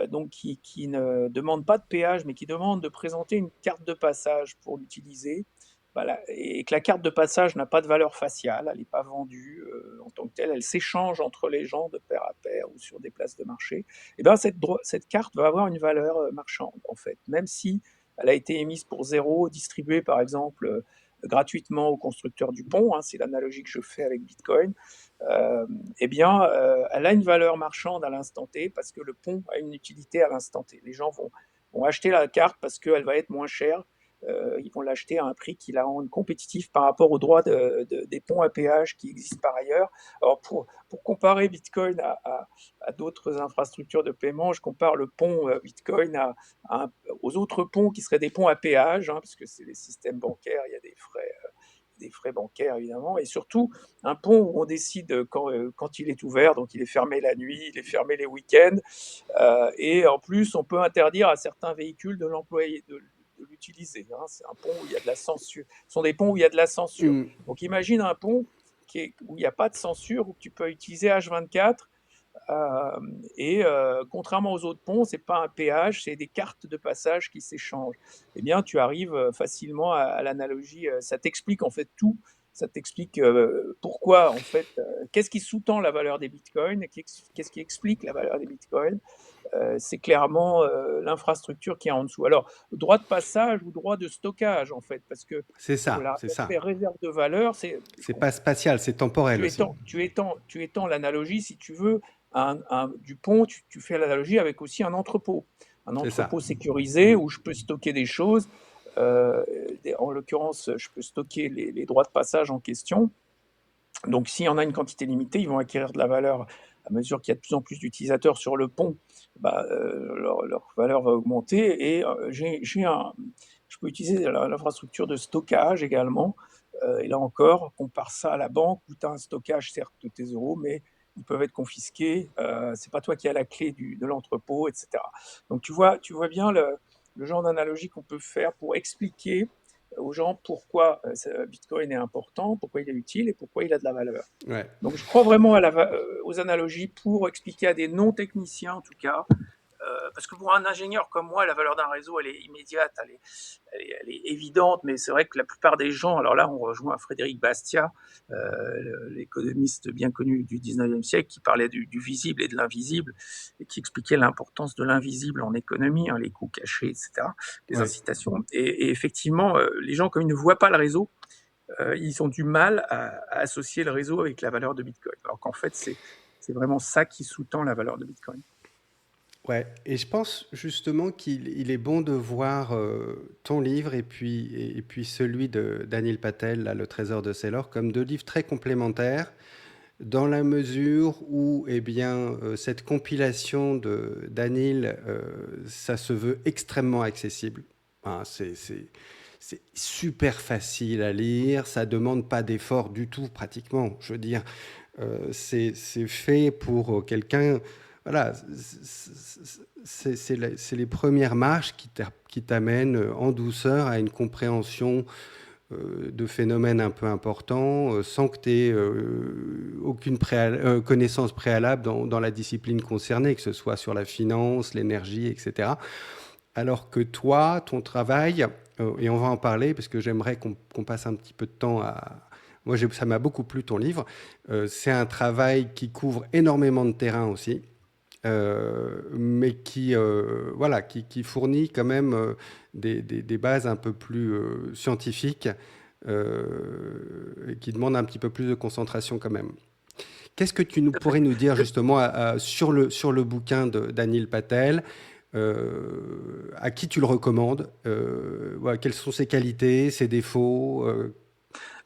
donc qui ne demande pas de péage, mais qui demande de présenter une carte de passage pour l'utiliser, voilà, et que la carte de passage n'a pas de valeur faciale, elle n'est pas vendue en tant que telle, elle s'échange entre les gens de pair à pair ou sur des places de marché, et ben cette carte va avoir une valeur marchande en fait, même si elle a été émise pour zéro, distribuée par exemple gratuitement au constructeur du pont, hein, c'est l'analogie que je fais avec Bitcoin, eh bien, elle a une valeur marchande à l'instant T parce que le pont a une utilité à l'instant T. Les gens vont acheter la carte parce qu'elle va être moins chère. Ils vont l'acheter à un prix qui la rend compétitif par rapport aux droits des ponts à péage qui existent par ailleurs. Alors pour comparer Bitcoin à d'autres infrastructures de paiement, je compare le pont Bitcoin aux autres ponts qui seraient des ponts à péage, hein, parce que c'est les systèmes bancaires, il y a des frais bancaires évidemment, et surtout un pont où on décide quand il est ouvert, donc il est fermé la nuit, il est fermé les week-ends, et en plus on peut interdire à certains véhicules de l'employer, de l'utiliser. Hein. C'est un pont où il y a de la censure. Ce sont des ponts où il y a de la censure. Mm. Donc imagine un pont où il n'y a pas de censure, où tu peux utiliser H24. Et contrairement aux autres ponts, c'est pas un péage, c'est des cartes de passage qui s'échangent. Eh bien, tu arrives facilement à l'analogie. Ça t'explique en fait tout. Ça t'explique pourquoi, en fait, qu'est-ce qui sous-tend la valeur des bitcoins, qu'est-ce qui explique la valeur des bitcoins. C'est clairement l'infrastructure qui est en dessous. Alors, droit de passage ou droit de stockage, en fait, parce que C'est ça, c'est l'aspect ça. réserve de valeur, C'est pas spatial, c'est temporel aussi. tu étends l'analogie, si tu veux, du pont, tu fais l'analogie avec aussi un entrepôt. Un C'est ça. entrepôt sécurisé où je peux stocker des choses. En l'occurrence, je peux stocker les droits de passage en question. Donc, s'il y en a une quantité limitée, ils vont acquérir de la valeur à mesure qu'il y a de plus en plus d'utilisateurs sur le pont. Leur valeur va augmenter. Et je peux utiliser l'infrastructure de stockage également. Et là encore, on compare ça à la banque où tu as un stockage, certes, de tes euros, mais ils peuvent être confisqués. C'est pas toi qui as la clé de l'entrepôt, etc. Donc, tu vois bien le genre d'analogie qu'on peut faire pour expliquer aux gens pourquoi Bitcoin est important, pourquoi il est utile et pourquoi il a de la valeur. Ouais. Donc je crois vraiment aux analogies pour expliquer à des non-techniciens en tout cas, parce que pour un ingénieur comme moi, la valeur d'un réseau, elle est immédiate, elle est évidente, mais c'est vrai que la plupart des gens, alors là on rejoint Frédéric Bastiat, l'économiste bien connu du 19e siècle, qui parlait du visible et de l'invisible, et qui expliquait l'importance de l'invisible en économie, hein, les coûts cachés, etc., les Ouais. incitations. Et effectivement, les gens, comme ils ne voient pas le réseau, ils ont du mal à associer le réseau avec la valeur de Bitcoin, alors qu'en fait c'est vraiment ça qui sous-tend la valeur de Bitcoin. Ouais, et je pense justement qu'il est bon de voir ton livre et puis celui de Daniel Patel, là, Le Trésor de Saylor, comme deux livres très complémentaires, dans la mesure où eh bien, cette compilation de Daniel, ça se veut extrêmement accessible. Hein, c'est super facile à lire, ça demande pas d'effort du tout pratiquement. Je veux dire, c'est fait pour quelqu'un. Voilà, c'est les premières marches qui t'amènent en douceur à une compréhension de phénomènes un peu importants, sans que tu aies aucune connaissance préalable dans la discipline concernée, que ce soit sur la finance, l'énergie, etc. Alors que toi, ton travail, et on va en parler parce que j'aimerais qu'on passe un petit peu de temps à... Moi, ça m'a beaucoup plu ton livre. C'est un travail qui couvre énormément de terrain aussi, mais voilà, qui fournit quand même des bases un peu plus scientifiques et qui demandent un petit peu plus de concentration quand même. Qu'est-ce que tu pourrais nous dire justement sur le bouquin de Daniel Patel? À qui tu le recommandes? Voilà, quelles sont ses qualités, ses défauts?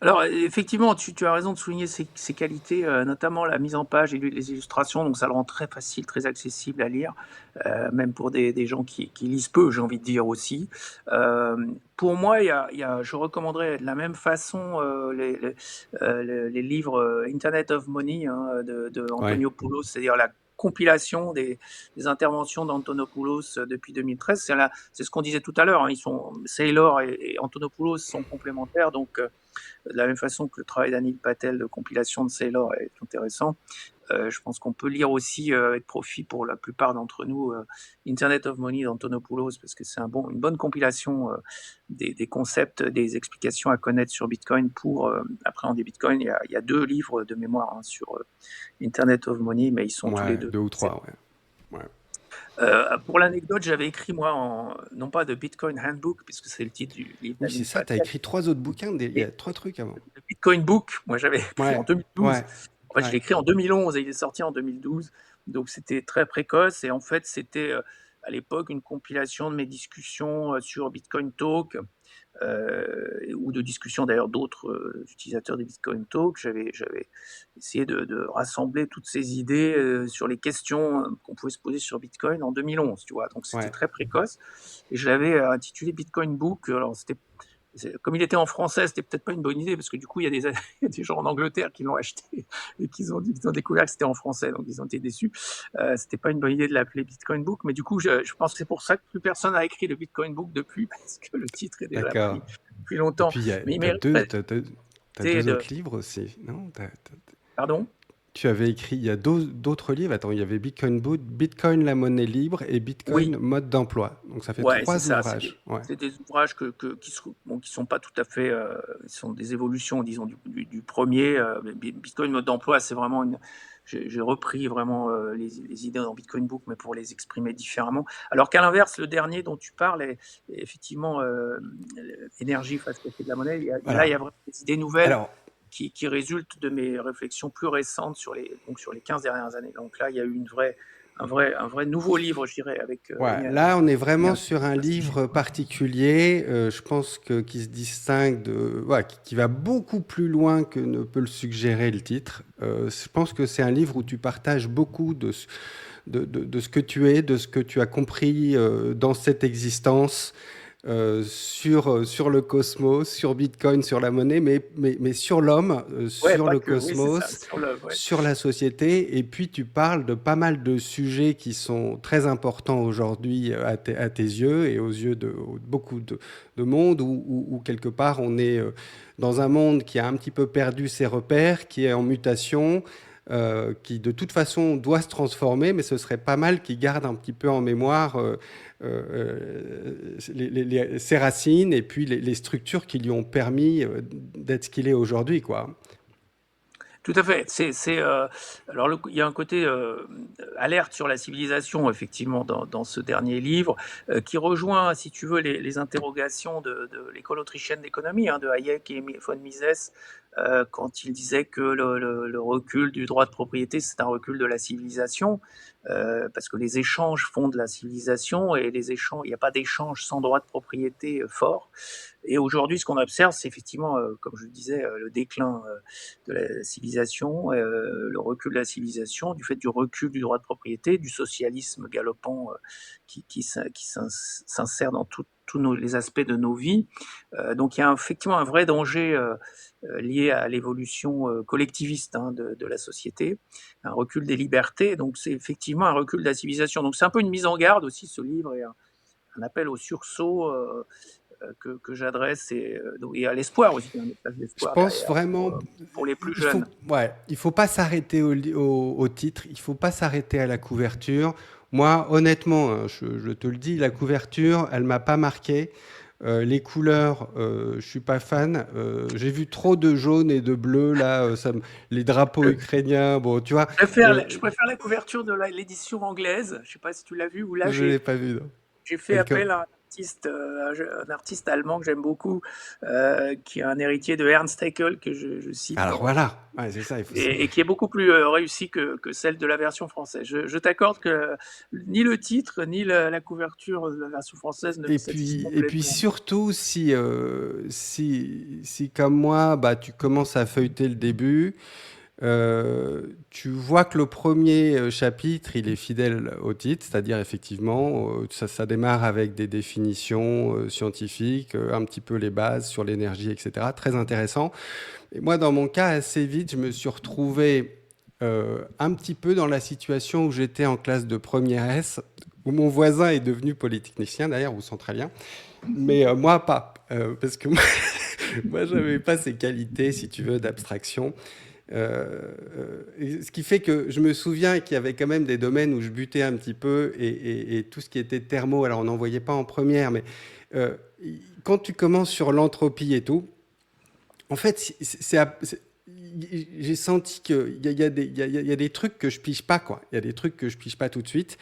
Alors, effectivement, tu as raison de souligner ses qualités, notamment la mise en page et les illustrations, donc ça le rend très facile, très accessible à lire, même pour des gens qui lisent peu, j'ai envie de dire aussi. Pour moi, je recommanderais de la même façon les livres Internet of Money, hein, de Ouais, Antonopoulos, c'est-à-dire la compilation des interventions d'Antonopoulos depuis 2013. C'est ce qu'on disait tout à l'heure, hein, Saylor et Antonopoulos sont complémentaires, donc de la même façon que le travail d'Anil Patel de compilation de Saylor est intéressant, je pense qu'on peut lire aussi avec profit pour la plupart d'entre nous Internet of Money d'Antonopoulos, parce que c'est une bonne compilation des concepts, des explications à connaître sur Bitcoin pour appréhender Bitcoin. Il y a deux livres de mémoire, hein, sur Internet of Money, mais ils sont tous les ouais, deux. deux ou trois, ouais. Ouais. Pour l'anecdote, j'avais écrit moi, non pas de Bitcoin Handbook, puisque c'est le titre du livre Oui, c'est ça, tu as d'Admin Patel, écrit 3 autres bouquins, il y mais a 3 trucs avant. le Bitcoin Book, moi j'avais écrit en Ouais, 2012. ouais, En fait, je l'ai ouais, écrit en 2011 et il est sorti en 2012. Donc c'était très précoce. Et en fait, c'était à l'époque une compilation de mes discussions sur Bitcoin Talk, ou de discussions d'ailleurs d'autres utilisateurs des Bitcoin Talk. J'avais essayé de rassembler toutes ces idées sur les questions qu'on pouvait se poser sur Bitcoin en 2011, tu vois. Donc c'était ouais. très précoce. Et je l'avais intitulé Bitcoin Book. Alors c'était comme il était en français, c'était peut-être pas une bonne idée parce que du coup, il y a des, il y a des gens en Angleterre qui l'ont acheté et qui ont découvert que c'était en français, donc ils ont été déçus. C'était pas une bonne idée de l'appeler Bitcoin Book, mais du coup, je pense que c'est pour ça que plus personne n'a écrit le Bitcoin Book depuis parce que le titre est déjà D'accord. pris depuis Et longtemps. puis, Mais il tu as, mériterait t'as deux de. autres livres aussi, non? Pardon? Tu avais écrit, il y a d'autres livres. Attends, il y avait Bitcoin Boot, Bitcoin la monnaie libre et Oui, Bitcoin mode d'emploi. Donc ça fait ouais, c'est 3 ça. ouvrages. Ouais. C'est des ouvrages qui sont pas tout à fait, ils sont des évolutions, disons, du premier. Bitcoin mode d'emploi, c'est vraiment une. J'ai repris vraiment les idées dans Bitcoin Book, mais pour les exprimer différemment. Alors qu'à l'inverse, le dernier dont tu parles est effectivement énergie face à l'effet de la monnaie. Là, il y Voilà. a vraiment des idées nouvelles Alors, qui résultent de mes réflexions plus récentes sur les 15 dernières années. Donc là, il y a eu un vrai nouveau livre, je dirais, avec ouais, là, on est vraiment sur un stratégie. livre particulier, je pense qui se distingue ouais, qui va beaucoup plus loin que ne peut le suggérer le titre. Je pense que c'est un livre où tu partages beaucoup de ce que tu es, de ce que tu as compris dans cette existence, sur le cosmos, sur Bitcoin, sur la monnaie, mais sur l'homme, Ouais, sur pas le que, oui, c'est ça, cosmos, sur le, ouais. sur la société. Et puis tu parles de pas mal de sujets qui sont très importants aujourd'hui à tes yeux et aux yeux de beaucoup de monde, où quelque part on est dans un monde qui a un petit peu perdu ses repères, qui est en mutation, qui de toute façon doit se transformer, mais ce serait pas mal qu'il garde un petit peu en mémoire ses racines et puis les structures qui lui ont permis d'être ce qu'il est aujourd'hui, quoi. Tout à fait. Alors il y a un côté alerte sur la civilisation effectivement dans ce dernier livre qui rejoint, si tu veux, les interrogations de l'école autrichienne d'économie, hein, de Hayek et von Mises, quand il disait que le recul du droit de propriété c'est un recul de la civilisation, parce que les échanges font de la civilisation et il n'y a pas d'échange sans droit de propriété fort. Et aujourd'hui, ce qu'on observe, c'est effectivement, comme je le disais, le déclin de la civilisation, le recul de la civilisation, du fait du recul du droit de propriété, du socialisme galopant qui s'insère dans tous les aspects de nos vies. Donc il y a effectivement un vrai danger lié à l'évolution collectiviste, hein, de la société, un recul des libertés. Donc c'est effectivement un recul de la civilisation. Donc c'est un peu une mise en garde aussi, ce livre, et un appel au sursaut que j'adresse, et à l'espoir aussi, un message Je d'espoir pense derrière vraiment, pour les plus il faut, jeunes. ouais, il faut pas s'arrêter au titre, il faut pas s'arrêter à la couverture. Moi, honnêtement, hein, je te le dis, la couverture, elle m'a pas marqué. Les couleurs, je suis pas fan. J'ai vu trop de jaune et de bleu là, les drapeaux Je ukrainiens. Bon, tu vois, je préfère la couverture de l'édition anglaise. Je ne sais pas si tu l'as vu, où là je l'ai pas vu. Non. j'ai fait Quelqu'un. appel à un artiste allemand que j'aime beaucoup, qui est un héritier de Ernst Haeckel, que je cite Alors dans, voilà, ouais, c'est ça. et qui est beaucoup plus réussi que celle de la version française. Je t'accorde que ni le titre, ni la couverture de la version française ne me satisfont Et puis complètement. surtout, si comme moi, bah, tu commences à feuilleter le début, tu vois que le premier chapitre, il est fidèle au titre, c'est-à-dire effectivement, ça démarre avec des définitions scientifiques, un petit peu les bases sur l'énergie, etc. Très intéressant. Et moi, dans mon cas, assez vite, je me suis retrouvé un petit peu dans la situation où j'étais en classe de première S, où mon voisin est devenu polytechnicien d'ailleurs, ou centralien, mais moi pas, parce que moi, moi j'avais pas ces qualités, si tu veux, d'abstraction. Ce qui fait que je me souviens qu'il y avait quand même des domaines où je butais un petit peu et tout ce qui était thermo, alors on n'en voyait pas en première, mais euh, quand tu commences sur l'entropie et tout, en fait, j'ai senti qu'il y a des trucs que je pige pas, quoi. Il y a des trucs que je pige pas tout de suite.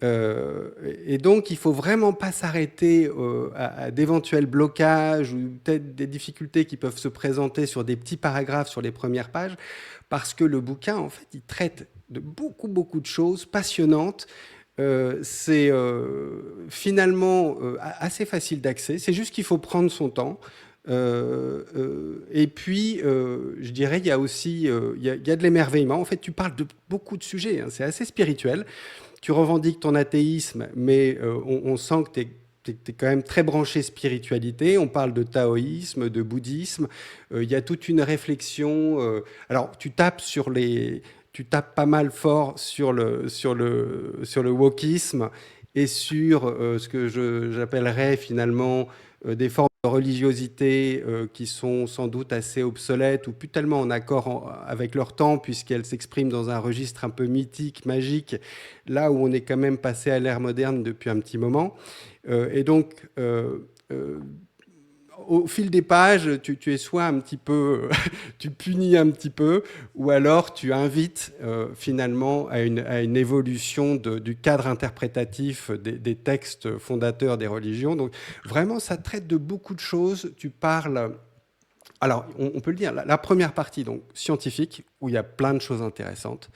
Et donc, il faut vraiment pas s'arrêter à d'éventuels blocages ou peut-être des difficultés qui peuvent se présenter sur des petits paragraphes sur les premières pages, parce que le bouquin, en fait, il traite de beaucoup, beaucoup de choses passionnantes. C'est finalement assez facile d'accès. C'est juste qu'il faut prendre son temps. Et puis, je dirais, il y a aussi il y a de l'émerveillement. En fait, tu parles de beaucoup de sujets, hein. C'est assez spirituel. Tu revendiques ton athéisme, mais on sent que tu es quand même très branché spiritualité. On parle de taoïsme, de bouddhisme. Il y a toute une réflexion. Alors, tu tapes pas mal fort sur le wokisme et sur ce que j'appellerais finalement des formes de religiosité qui sont sans doute assez obsolètes ou plus tellement en accord avec leur temps, puisqu'elles s'expriment dans un registre un peu mythique, magique, là où on est quand même passé à l'ère moderne depuis un petit moment. Et donc, euh, au fil des pages, tu es soit un petit peu, tu punis un petit peu, ou alors tu invites finalement à une évolution du cadre interprétatif des textes fondateurs des religions. Donc vraiment, ça traite de beaucoup de choses. Tu parles, alors on peut le dire, la première partie, donc scientifique, où il y a plein de choses intéressantes.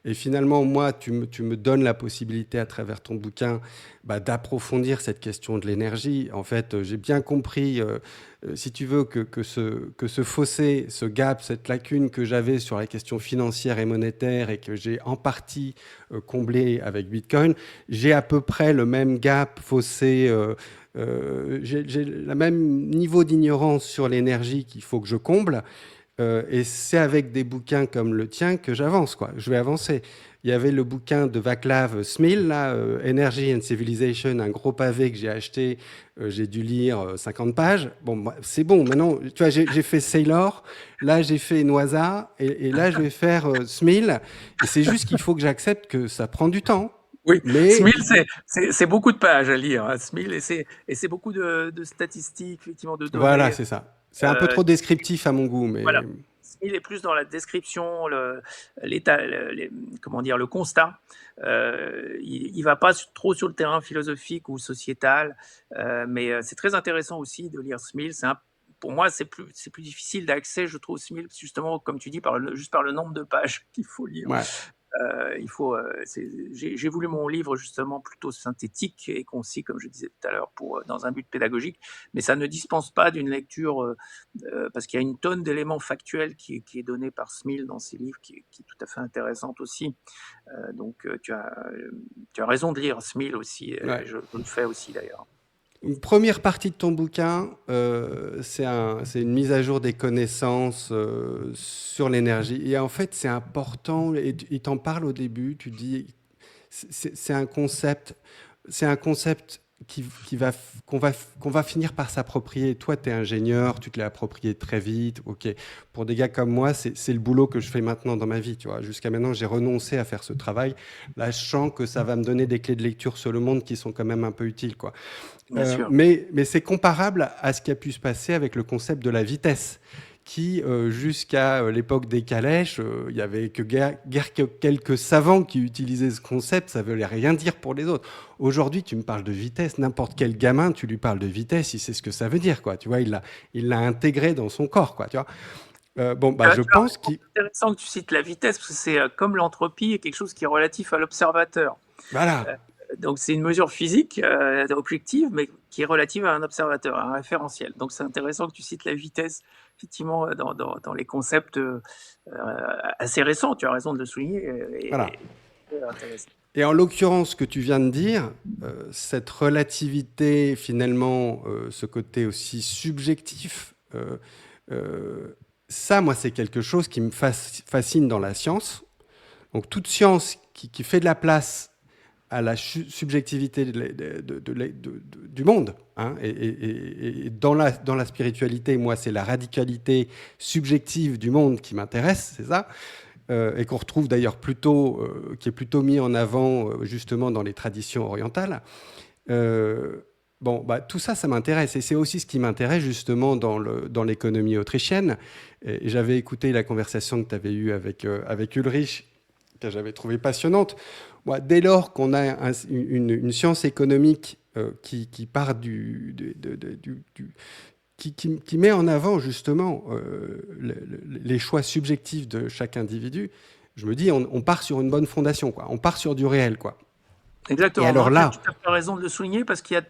Et finalement, moi, tu me donnes la possibilité, à travers ton bouquin, bah, d'approfondir cette question de l'énergie. En fait, j'ai bien compris, si tu veux, que ce fossé, ce gap, cette lacune que j'avais sur la question financière et monétaire et que j'ai en partie comblé avec Bitcoin, j'ai à peu près le même gap, fossé, j'ai le même niveau d'ignorance sur l'énergie qu'il faut que je comble. Et c'est avec des bouquins comme le tien que j'avance, quoi. Je vais avancer. Il y avait le bouquin de Václav Smil, là, Energy and Civilization, un gros pavé que j'ai acheté. J'ai dû lire 50 pages. Bon, bah, c'est bon. Maintenant, tu vois, j'ai fait Sailor. Là, j'ai fait Noisa. Et là, je vais faire Smil. Et c'est juste qu'il faut que j'accepte que ça prend du temps. Oui, Mais SMIL, c'est beaucoup de pages à lire, hein, SMIL, et c'est beaucoup de statistiques, effectivement, de voilà, données. c'est ça. C'est un peu Euh, trop descriptif à mon goût, mais voilà. SMIL est plus dans la description, l'état, comment dire, le constat. Il va pas trop sur le terrain philosophique ou sociétal, mais c'est très intéressant aussi de lire SMIL. Pour moi, c'est plus difficile d'accès, je trouve, SMIL, justement, comme tu dis, juste par le nombre de pages qu'il faut lire. ouais. J'ai voulu mon livre justement plutôt synthétique et concis, comme je disais tout à l'heure, dans un but pédagogique, mais ça ne dispense pas d'une lecture, parce qu'il y a une tonne d'éléments factuels qui est donné par Smil dans ses livres, qui est tout à fait intéressante aussi. Donc tu as raison de lire Smil aussi, Ouais. je le fais aussi d'ailleurs. Une première partie de ton bouquin, c'est une mise à jour des connaissances sur l'énergie. Et en fait, c'est important, et il t'en parle au début, tu dis, c'est c'est un concept qu'on va finir par s'approprier. Toi, tu es ingénieur, tu te l'as approprié très vite. Ok. Pour des gars comme moi, c'est le boulot que je fais maintenant dans ma vie. Tu vois. Jusqu'à maintenant, j'ai renoncé à faire ce travail. Là, je sens que ça va me donner des clés de lecture sur le monde qui sont quand même un peu utiles, quoi. Bien sûr. Mais c'est comparable à ce qui a pu se passer avec le concept de la vitesse, qui, jusqu'à l'époque des calèches, il y avait guère que quelques savants qui utilisaient ce concept, ça ne voulait rien dire pour les autres. Aujourd'hui, tu me parles de vitesse, n'importe quel gamin, tu lui parles de vitesse, il sait ce que ça veut dire, quoi. Tu vois, il l'a intégré dans son corps, quoi. Tu vois. Bon, bah, je pense qu'il... C'est intéressant que tu cites la vitesse, parce que c'est comme l'entropie, quelque chose qui est relatif à l'observateur. Voilà. Donc c'est une mesure physique objective, mais qui est relative à un observateur, à un référentiel. Donc c'est intéressant que tu cites la vitesse, effectivement, dans les concepts assez récents. Tu as raison de le souligner. Voilà. Et intéressant. Et en l'occurrence, ce que tu viens de dire, cette relativité, finalement, ce côté aussi subjectif, ça, moi, c'est quelque chose qui me fascine dans la science. Donc, toute science qui fait de la place à la subjectivité du monde. Hein, et dans la spiritualité, moi, c'est la radicalité subjective du monde qui m'intéresse, c'est ça. Et qu'on retrouve d'ailleurs plutôt, qui est plutôt mis en avant justement dans les traditions orientales. Bon, bah, tout ça, ça m'intéresse. Et c'est aussi ce qui m'intéresse justement dans l'économie autrichienne. Et j'avais écouté la conversation que tu avais eue avec Ulrich, que j'avais trouvée passionnante. Moi, dès lors qu'on a une science économique qui part qui met en avant justement les choix subjectifs de chaque individu, je me dis, on part sur une bonne fondation, quoi. On part sur du réel, quoi. Et Exactement. alors Non, tu as là, tout à fait raison de le souligner parce qu'il y a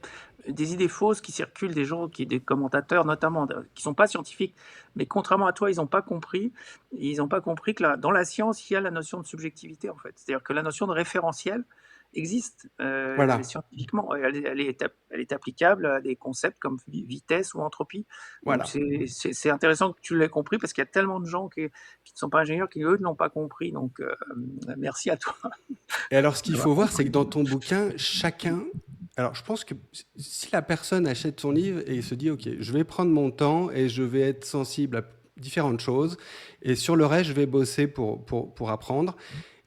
des idées fausses qui circulent, des gens, des commentateurs notamment, qui sont pas scientifiques, mais contrairement à toi, ils n'ont pas compris. Ils n'ont pas compris que dans la science, il y a la notion de subjectivité en fait. C'est-à-dire que la notion de référentiel existe voilà, scientifiquement. Elle est applicable à des concepts comme vitesse ou entropie. Donc voilà. c'est intéressant que tu l'aies compris parce qu'il y a tellement de gens qui ne sont pas ingénieurs qui eux ne l'ont pas compris. Donc merci à toi. Et alors, ce qu'il faut voir, c'est que dans ton bouquin, chacun. Alors, je pense que si la personne achète ton livre et se dit, OK, je vais prendre mon temps et je vais être sensible à différentes choses, et sur le reste, je vais bosser pour apprendre,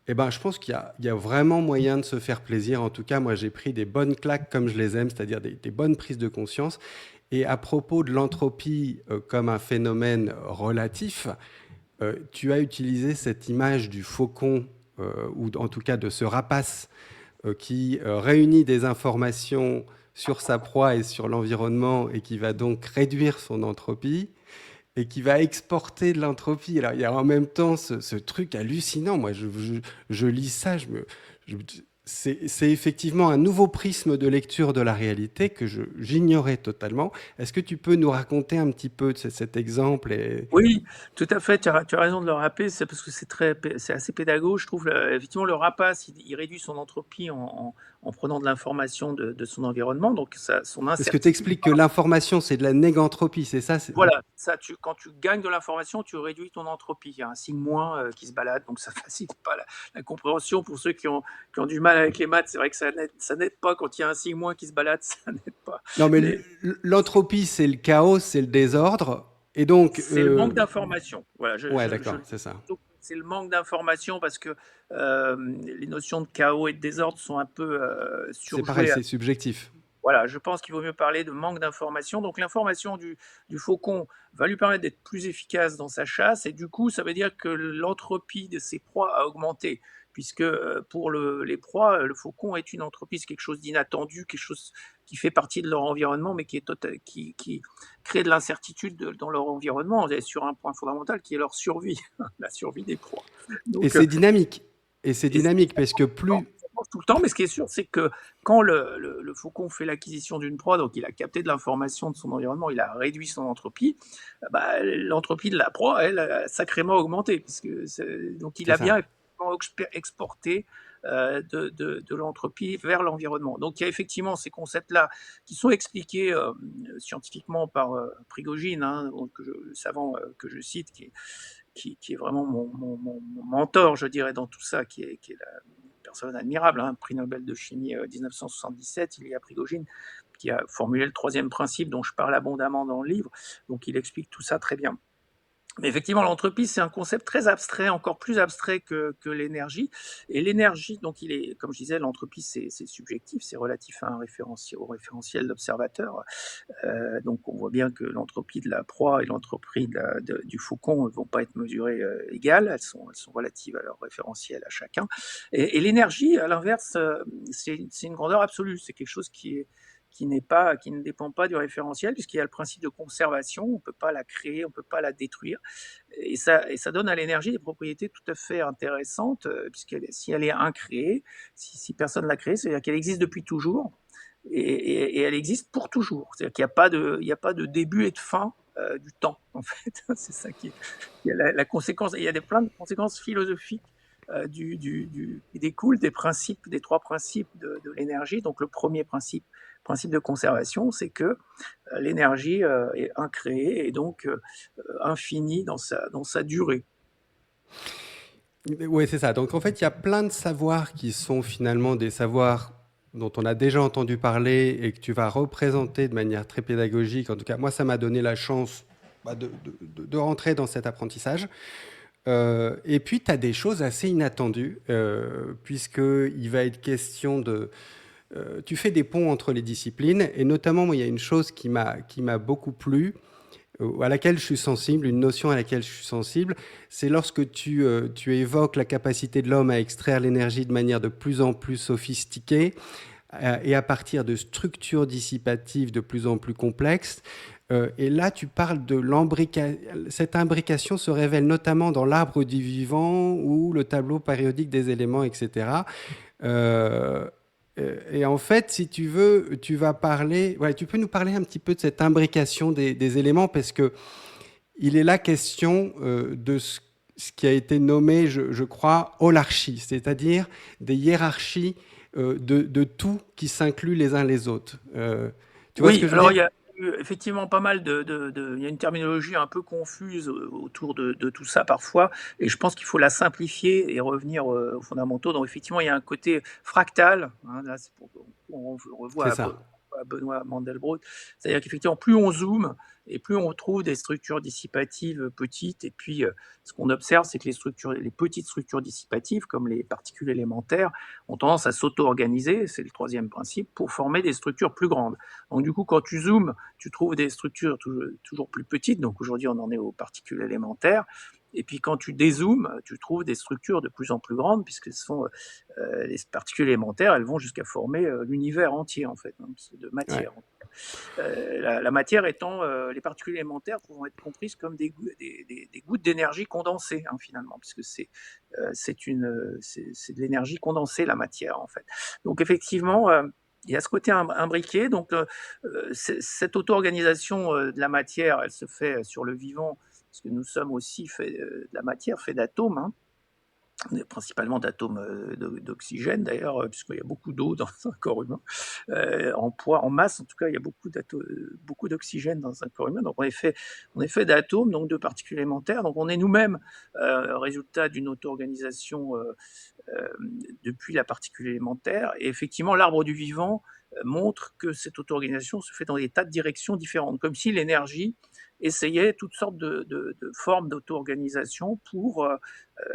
eh ben, je pense qu'il y a vraiment moyen de se faire plaisir. En tout cas, moi, j'ai pris des bonnes claques comme je les aime, c'est-à-dire des bonnes prises de conscience. Et à propos de l'entropie comme un phénomène relatif, tu as utilisé cette image du faucon, ou en tout cas de ce rapace qui réunit des informations sur sa proie et sur l'environnement et qui va donc réduire son entropie et qui va exporter de l'entropie. Alors il y a en même temps ce truc hallucinant. Moi, je lis ça, je- c'est effectivement un nouveau prisme de lecture de la réalité que j'ignorais totalement. Est-ce que tu peux nous raconter un petit peu de cet exemple et... Oui, tout à fait, tu as raison de le rappeler, c'est parce que c'est assez pédago, je trouve. Effectivement, le rapace, il réduit son entropie en prenant de l'information de son environnement, donc son Parce que tu incertitude. expliques que l'information, c'est de la négantropie, c'est ça? Voilà, ça, quand tu gagnes de l'information, tu réduis ton entropie. Il y a un signe moins qui se balade, donc ça facilite pas la compréhension pour ceux qui ont du mal avec les maths. C'est vrai que ça n'aide pas quand il y a un signe moins qui se balade, ça n'aide pas. Non, mais Mais l'entropie, c'est le chaos, c'est le désordre. Et donc, c'est le manque d'information. Voilà, ouais, d'accord, c'est ça. c'est le manque d'information parce que les notions de chaos et de désordre sont un peu C'est pareil, surjouées. c'est subjectif. Voilà, je pense qu'il vaut mieux parler de manque d'information. Donc l'information du faucon va lui permettre d'être plus efficace dans sa chasse et du coup, ça veut dire que l'entropie de ses proies a augmenté. Puisque pour les proies, le faucon est une entropie, c'est quelque chose d'inattendu, quelque chose qui fait partie de leur environnement, mais qui crée de l'incertitude dans leur environnement sur un point fondamental qui est leur survie, la survie des proies. Et Donc, c'est dynamique. Et c'est et ça dynamique parce que plus... change tout le temps, mais ce qui est sûr, c'est que quand le faucon fait l'acquisition d'une proie, donc il a capté de l'information de son environnement, il a réduit son entropie, bah, l'entropie de la proie, elle, a sacrément augmenté, donc il C'est a ça. bien exporté de l'entropie vers l'environnement. Donc il y a effectivement ces concepts-là qui sont expliqués scientifiquement par Prigogine, hein, le savant que je cite, qui est vraiment mon mentor, je dirais, dans tout ça, qui est la personne admirable, hein, prix Nobel de chimie 1977, il y a Prigogine, qui a formulé le troisième principe dont je parle abondamment dans le livre, donc il explique tout ça très bien. Mais effectivement, l'entropie, c'est un concept très abstrait, encore plus abstrait que l'énergie. Et l'énergie, donc, comme je disais, l'entropie, c'est subjectif, c'est relatif à au référentiel d'observateur. Donc, on voit bien que l'entropie de la proie et l'entropie du faucon ne vont pas être mesurées égales, elles sont relatives à leur référentiel à chacun. Et l'énergie, à l'inverse, c'est une grandeur absolue, c'est quelque chose qui ne dépend pas du référentiel, puisqu'il y a le principe de conservation, on ne peut pas la créer, on ne peut pas la détruire. Et ça donne à l'énergie des propriétés tout à fait intéressantes, puisque si elle est incréée, si personne ne l'a créée, c'est-à-dire qu'elle existe depuis toujours, et elle existe pour toujours. C'est-à-dire qu'il n'y a pas de début et de fin du temps, en fait. C'est ça qui est la conséquence. Et il y a plein de conséquences philosophiques qui découlent des trois principes de l'énergie. Donc le premier principe de conservation, c'est que l'énergie est incréée et donc infinie dans sa durée. Oui, c'est ça. Donc en fait, il y a plein de savoirs qui sont finalement des savoirs dont on a déjà entendu parler et que tu vas représenter de manière très pédagogique. En tout cas, moi, ça m'a donné la chance de rentrer dans cet apprentissage. Et puis, tu as des choses assez inattendues, puisqu'il va être question de... tu fais des ponts entre les disciplines, et notamment, moi, il y a une chose qui m'a beaucoup plu, à laquelle je suis sensible, une notion à laquelle je suis sensible, c'est lorsque tu évoques la capacité de l'homme à extraire l'énergie de manière de plus en plus sophistiquée et à partir de structures dissipatives de plus en plus complexes. Et là, tu parles de l'imbrication. Cette imbrication se révèle notamment dans l'arbre du vivant ou le tableau périodique des éléments, etc. Euh, et en fait, si tu veux, tu vas parler. Ouais, tu peux nous parler un petit peu de cette imbrication des éléments parce que il est la question de ce qui a été nommé, je crois, holarchie, c'est-à-dire des hiérarchies de tout qui s'incluent les uns les autres. Tu vois ce Oui, que je veux alors dire? il y a eu effectivement pas mal il y a une terminologie un peu confuse autour de tout ça parfois, et je pense qu'il faut la simplifier et revenir aux fondamentaux. Donc effectivement, il y a un côté fractal, hein, là c'est on revoit C'est ça. à Benoît Mandelbrot, c'est-à-dire qu'effectivement, plus on zoome et plus on trouve des structures dissipatives petites, et puis ce qu'on observe, c'est que les petites structures dissipatives, comme les particules élémentaires, ont tendance à s'auto-organiser, c'est le troisième principe, pour former des structures plus grandes. Donc du coup, quand tu zoomes, tu trouves des structures toujours plus petites. Donc aujourd'hui, on en est aux particules élémentaires. Et puis quand tu dézoomes, tu trouves des structures de plus en plus grandes, puisque les particules élémentaires, elles vont jusqu'à former l'univers entier, en fait, hein, de Ouais. matière. La matière étant, les particules élémentaires pouvant être comprises comme des gouttes d'énergie condensée, hein, finalement, puisque c'est de l'énergie condensée, la matière, en fait. Donc effectivement, il y a ce côté imbriqué. Donc cette auto-organisation de la matière, elle se fait sur le vivant, parce que nous sommes aussi faits de la matière, faits d'atomes, hein, principalement d'atomes d'oxygène d'ailleurs, puisqu'il y a beaucoup d'eau dans un corps humain. En poids, en masse, en tout cas, il y a beaucoup d'oxygène dans un corps humain. Donc on est fait d'atomes, donc de particules élémentaires. Donc on est nous-mêmes résultat d'une auto-organisation euh, depuis la particule élémentaire. Et effectivement, l'arbre du vivant montre que cette auto-organisation se fait dans des tas de directions différentes, comme si l'énergie essayait toutes sortes de formes d'auto-organisation pour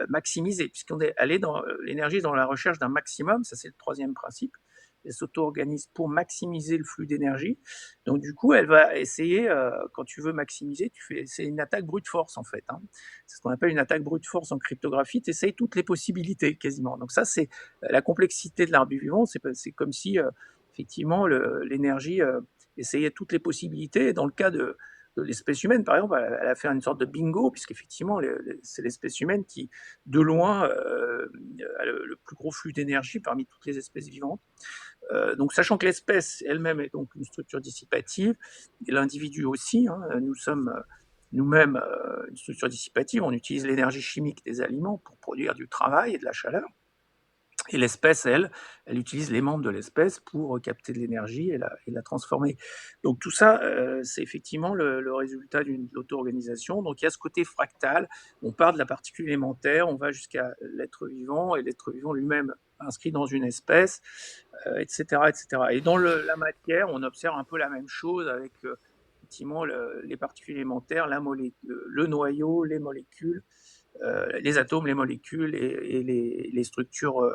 maximiser, puisqu'on est allé dans l'énergie dans la recherche d'un maximum, ça c'est le troisième principe. Elle s'auto-organise pour maximiser le flux d'énergie. Donc du coup, elle va essayer, quand tu veux maximiser, c'est une attaque brute force en fait, hein. C'est ce qu'on appelle une attaque brute force en cryptographie, tu essayes toutes les possibilités quasiment. Donc ça, c'est la complexité de l'arbre du vivant, c'est comme si effectivement l'énergie essayait toutes les possibilités. Dans le cas de l'espèce humaine, par exemple, elle a fait une sorte de bingo, puisqu'effectivement, c'est l'espèce humaine qui, de loin, a le plus gros flux d'énergie parmi toutes les espèces vivantes. Donc, sachant que l'espèce elle-même est donc une structure dissipative, et l'individu aussi, hein, nous sommes nous-mêmes une structure dissipative, on utilise l'énergie chimique des aliments pour produire du travail et de la chaleur. Et l'espèce, elle utilise les membres de l'espèce pour capter de l'énergie et la transformer. Donc tout ça, c'est effectivement le résultat d'une auto-organisation. Donc il y a ce côté fractal, on part de la particule élémentaire, on va jusqu'à l'être vivant, et l'être vivant lui-même inscrit dans une espèce, etc., etc. Et dans la matière, on observe un peu la même chose avec effectivement les particules élémentaires, le noyau, les molécules, les atomes, les molécules et les structures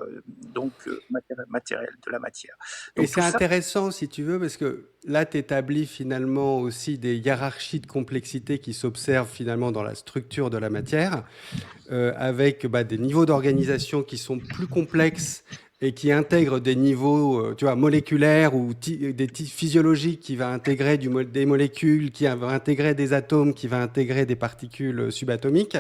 matérielles de la matière. Et Donc c'est tout ça, intéressant, si tu veux, parce que là, tu établis finalement aussi des hiérarchies de complexité qui s'observent finalement dans la structure de la matière, avec des niveaux d'organisation qui sont plus complexes et qui intègrent des niveaux tu vois, moléculaires ou des physiologiques qui va intégrer des molécules, qui va intégrer des atomes, qui va intégrer des particules subatomiques.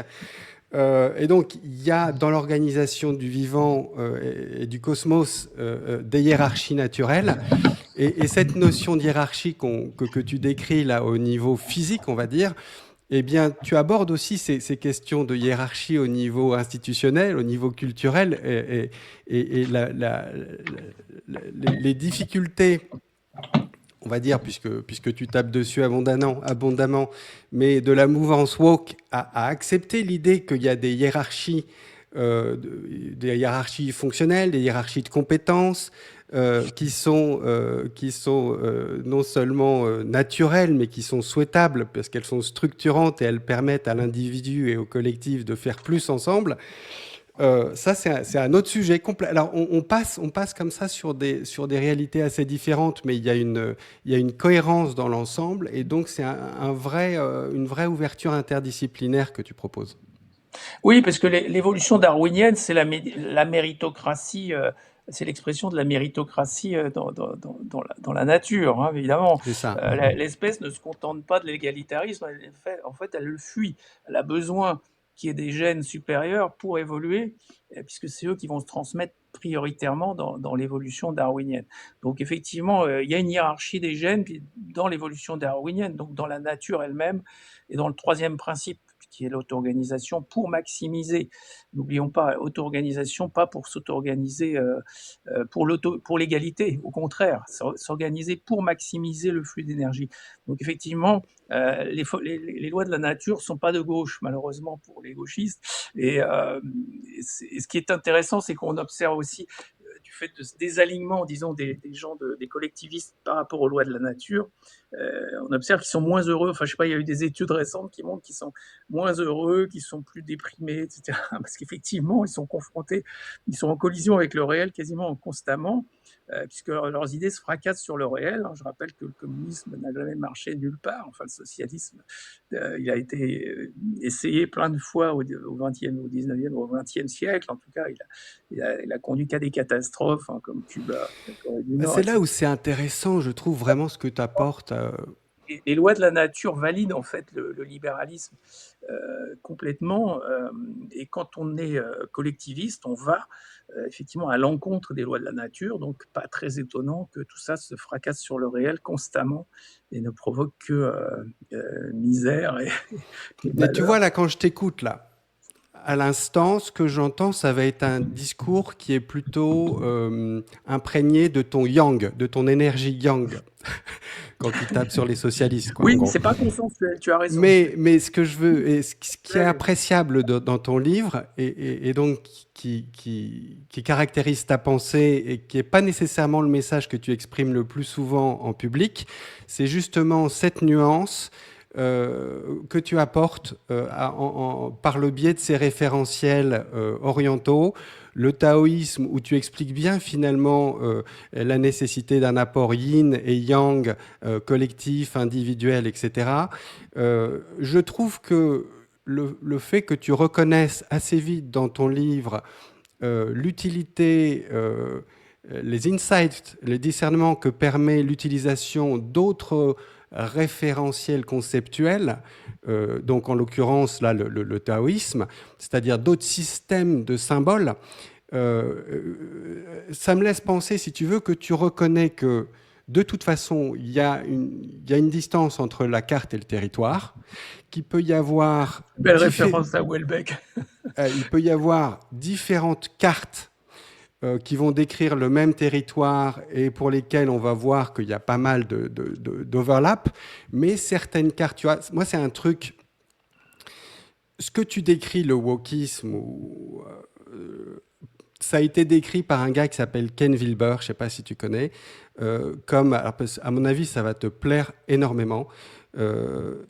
Et donc, il y a dans l'organisation du vivant et du cosmos des hiérarchies naturelles. Et cette notion de hiérarchie que tu décris là au niveau physique, on va dire, eh bien, tu abordes aussi ces questions de hiérarchie au niveau institutionnel, au niveau culturel, et les difficultés, on va dire, puisque tu tapes dessus abondamment, mais de la mouvance woke à accepter l'idée qu'il y a des hiérarchies fonctionnelles, des hiérarchies de compétences, qui sont non seulement naturelles, mais qui sont souhaitables parce qu'elles sont structurantes et elles permettent à l'individu et au collectif de faire plus ensemble. Ça, c'est un autre sujet complet. Alors, on passe comme ça sur des réalités assez différentes, mais il y a une cohérence dans l'ensemble, et donc c'est une vraie ouverture interdisciplinaire que tu proposes. Oui, parce que l'évolution darwinienne, c'est la méritocratie, c'est l'expression de la méritocratie dans la nature, hein, évidemment. C'est ça. L'espèce ne se contente pas de l'égalitarisme, en fait, elle le fuit. Elle a besoin qu'il y ait des gènes supérieurs pour évoluer, puisque c'est eux qui vont se transmettre prioritairement dans l'évolution darwinienne. Donc effectivement, il y a une hiérarchie des gènes dans l'évolution darwinienne, donc dans la nature elle-même, et dans le troisième principe qui est l'auto-organisation, pour maximiser. N'oublions pas, auto-organisation, pas pour s'auto-organiser pour l'égalité, au contraire, s'organiser pour maximiser le flux d'énergie. Donc effectivement, les lois de la nature ne sont pas de gauche, malheureusement pour les gauchistes. Et ce qui est intéressant, c'est qu'on observe aussi du fait de ce désalignement, disons, des gens, des collectivistes par rapport aux lois de la nature, on observe qu'ils sont moins heureux. Enfin, je sais pas, il y a eu des études récentes qui montrent qu'ils sont moins heureux, qu'ils sont plus déprimés, etc. Parce qu'effectivement, ils sont confrontés, ils sont en collision avec le réel quasiment constamment, puisque leurs idées se fracassent sur le réel. Je rappelle que le communisme n'a jamais marché nulle part. Enfin, le socialisme, il a été essayé plein de fois au 20e, au 19e, au 20e siècle. En tout cas, il a conduit qu'à des catastrophes, hein, comme Cuba, la Corée du Bah, Nord, c'est là etc. où c'est intéressant, je trouve, vraiment ce que tu apportes. Les lois de la nature valident en fait le libéralisme complètement. Et quand on est collectiviste, on va effectivement à l'encontre des lois de la nature. Donc, pas très étonnant que tout ça se fracasse sur le réel constamment et ne provoque que misère et Mais tu vois, malheur. là, quand je t'écoute, là, à l'instant, ce que j'entends, ça va être un discours qui est plutôt imprégné de ton yang, de ton énergie yang, quand tu tapes sur les socialistes, quoi, en Oui, gros. c'est pas consensuel, tu as raison. Mais ce que je veux, et ce qui est Ouais, appréciable dans ton livre, et donc qui caractérise ta pensée et qui n'est pas nécessairement le message que tu exprimes le plus souvent en public, c'est justement cette nuance que tu apportes par le biais de ces référentiels orientaux, le taoïsme où tu expliques bien finalement la nécessité d'un apport yin et yang, collectif, individuel, etc. Je trouve que le fait que tu reconnaisses assez vite dans ton livre l'utilité, les insights, les discernements que permet l'utilisation d'autres référentiels conceptuels, donc en l'occurrence là le taoïsme, c'est-à-dire d'autres systèmes de symboles, ça me laisse penser, si tu veux, que tu reconnais que de toute façon, il y a une distance entre la carte et le territoire, qu'il peut y avoir, belle référence à Welbeck. il peut y avoir différentes cartes qui vont décrire le même territoire et pour lesquelles on va voir qu'il y a pas mal d'overlap, mais certaines cartes, tu vois, moi c'est un truc, ce que tu décris, le wokisme, ça a été décrit par un gars qui s'appelle Ken Wilber, je ne sais pas si tu connais, comme, alors, à mon avis, ça va te plaire énormément. Le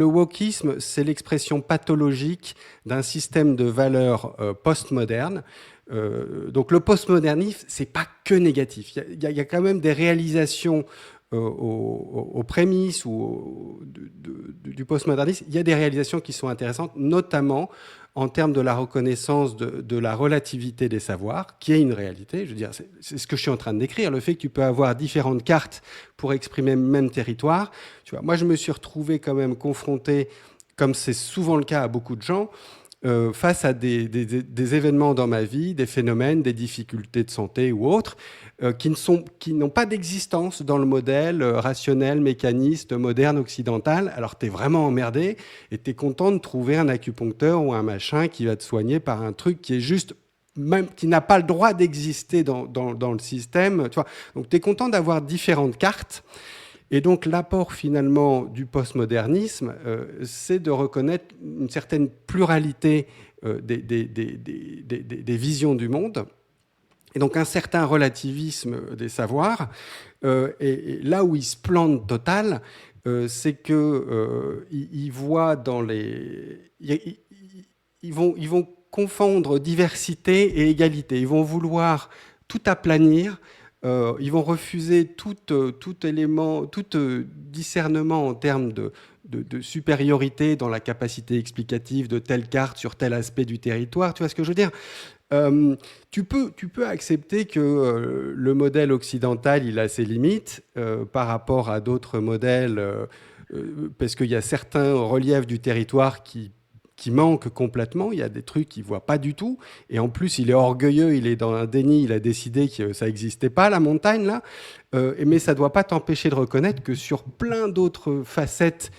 wokisme, c'est l'expression pathologique d'un système de valeurs postmoderne. Donc le postmodernisme, c'est pas que négatif. Il y a quand même des réalisations aux prémices du postmodernisme. Il y a des réalisations qui sont intéressantes, notamment en termes de la reconnaissance de la relativité des savoirs, qui est une réalité. Je veux dire, c'est ce que je suis en train de décrire, le fait que tu peux avoir différentes cartes pour exprimer le même territoire. Tu vois, moi, je me suis retrouvé quand même confronté, comme c'est souvent le cas à beaucoup de gens, face à des événements dans ma vie, des phénomènes, des difficultés de santé ou autres, qui n'ont pas d'existence dans le modèle rationnel, mécaniste, moderne, occidental. Alors tu es vraiment emmerdé et tu es content de trouver un acupuncteur ou un machin qui va te soigner par un truc qui est juste, même qui n'a pas le droit d'exister dans le système. Tu vois. Donc tu es content d'avoir différentes cartes. Et donc l'apport finalement du postmodernisme, c'est de reconnaître une certaine pluralité des visions du monde, et donc un certain relativisme des savoirs. Et là où il se plante total, c'est qu'il voit dans les... ils vont confondre diversité et égalité. Ils vont vouloir tout aplanir. Ils vont refuser tout élément, tout discernement en termes de supériorité dans la capacité explicative de telle carte sur tel aspect du territoire. Tu vois ce que je veux dire? Tu peux accepter que le modèle occidental, il a ses limites par rapport à d'autres modèles, parce qu'il y a certains reliefs du territoire qui manquent complètement. Il y a des trucs qu'il ne voit pas du tout. Et en plus, il est orgueilleux, il est dans un déni, il a décidé que ça n'existait pas, la montagne, là. Mais ça ne doit pas t'empêcher de reconnaître que sur plein d'autres facettes,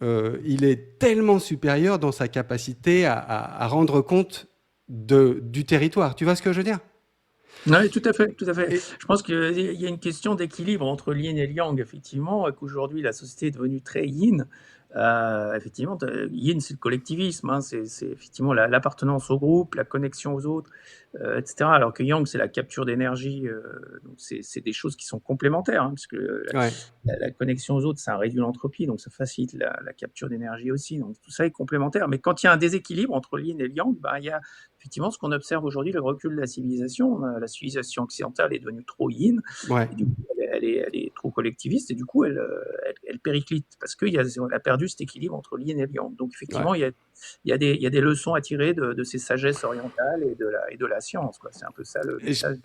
il est tellement supérieur dans sa capacité à rendre compte du territoire. Tu vois ce que je veux dire? Oui, tout à fait, tout à fait. Et, Je pense qu'il y a une question d'équilibre entre l'yin et le yang, effectivement, et qu'aujourd'hui la société est devenue très yin. Effectivement, yin, c'est le collectivisme, hein, c'est effectivement l'appartenance au groupe, la connexion aux autres, etc. Alors que yang, c'est la capture d'énergie. Donc c'est des choses qui sont complémentaires, hein, parce que ouais. la connexion aux autres, ça réduit l'entropie, donc ça facilite la capture d'énergie aussi. Donc tout ça est complémentaire. Mais quand il y a un déséquilibre entre le yin et le yang, bah, il y a effectivement ce qu'on observe aujourd'hui, le recul de la civilisation. La civilisation occidentale est devenue trop yin, Ouais. et du coup, elle est trop collectiviste, et du coup, elle périclite, parce qu'on a perdu cet équilibre entre le yin et le yang. Donc, Ouais. effectivement, il y a des leçons à tirer de ces sagesses orientales et de la science, quoi. C'est un peu ça le Et je- message.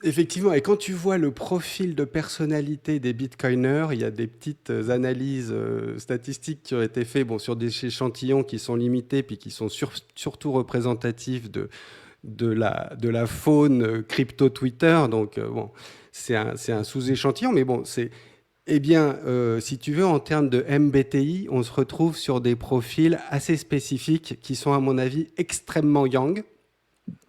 Effectivement, et quand tu vois le profil de personnalité des bitcoiners, il y a des petites analyses statistiques qui ont été faites bon, sur des échantillons qui sont limités, puis qui sont surtout représentatifs de la faune crypto Twitter. Donc, bon, c'est un sous-échantillon, mais bon, eh bien, si tu veux, en termes de MBTI, on se retrouve sur des profils assez spécifiques qui sont, à mon avis, extrêmement yang.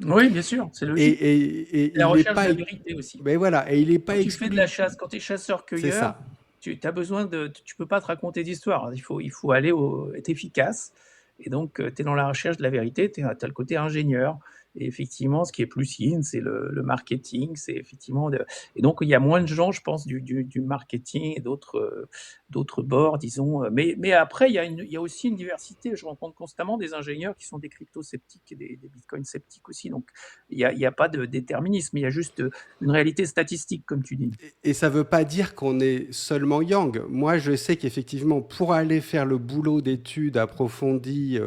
Oui, bien sûr, c'est Et, logique. et La il n'est recherche pas, de la vérité aussi. mais voilà, et il n'est pas Quand tu fais de la exclu. chasse, quand tu es C'est chasseur-cueilleur, ça. tu as besoin tu peux pas te raconter d'histoire. Il faut aller être efficace. Et donc, tu es dans la recherche de la vérité, tu as le côté ingénieur. Et effectivement, ce qui est plus yin, c'est le marketing. C'est effectivement et donc, il y a moins de gens, je pense, du marketing et d'autres bords, disons. Mais après, il y a aussi une diversité. Je rencontre constamment des ingénieurs qui sont des crypto-sceptiques et des bitcoin sceptiques aussi. Donc, il y a pas de déterminisme. Il y a juste une réalité statistique, comme tu dis. Et ça ne veut pas dire qu'on est seulement yang. Moi, je sais qu'effectivement, pour aller faire le boulot d'études approfondies,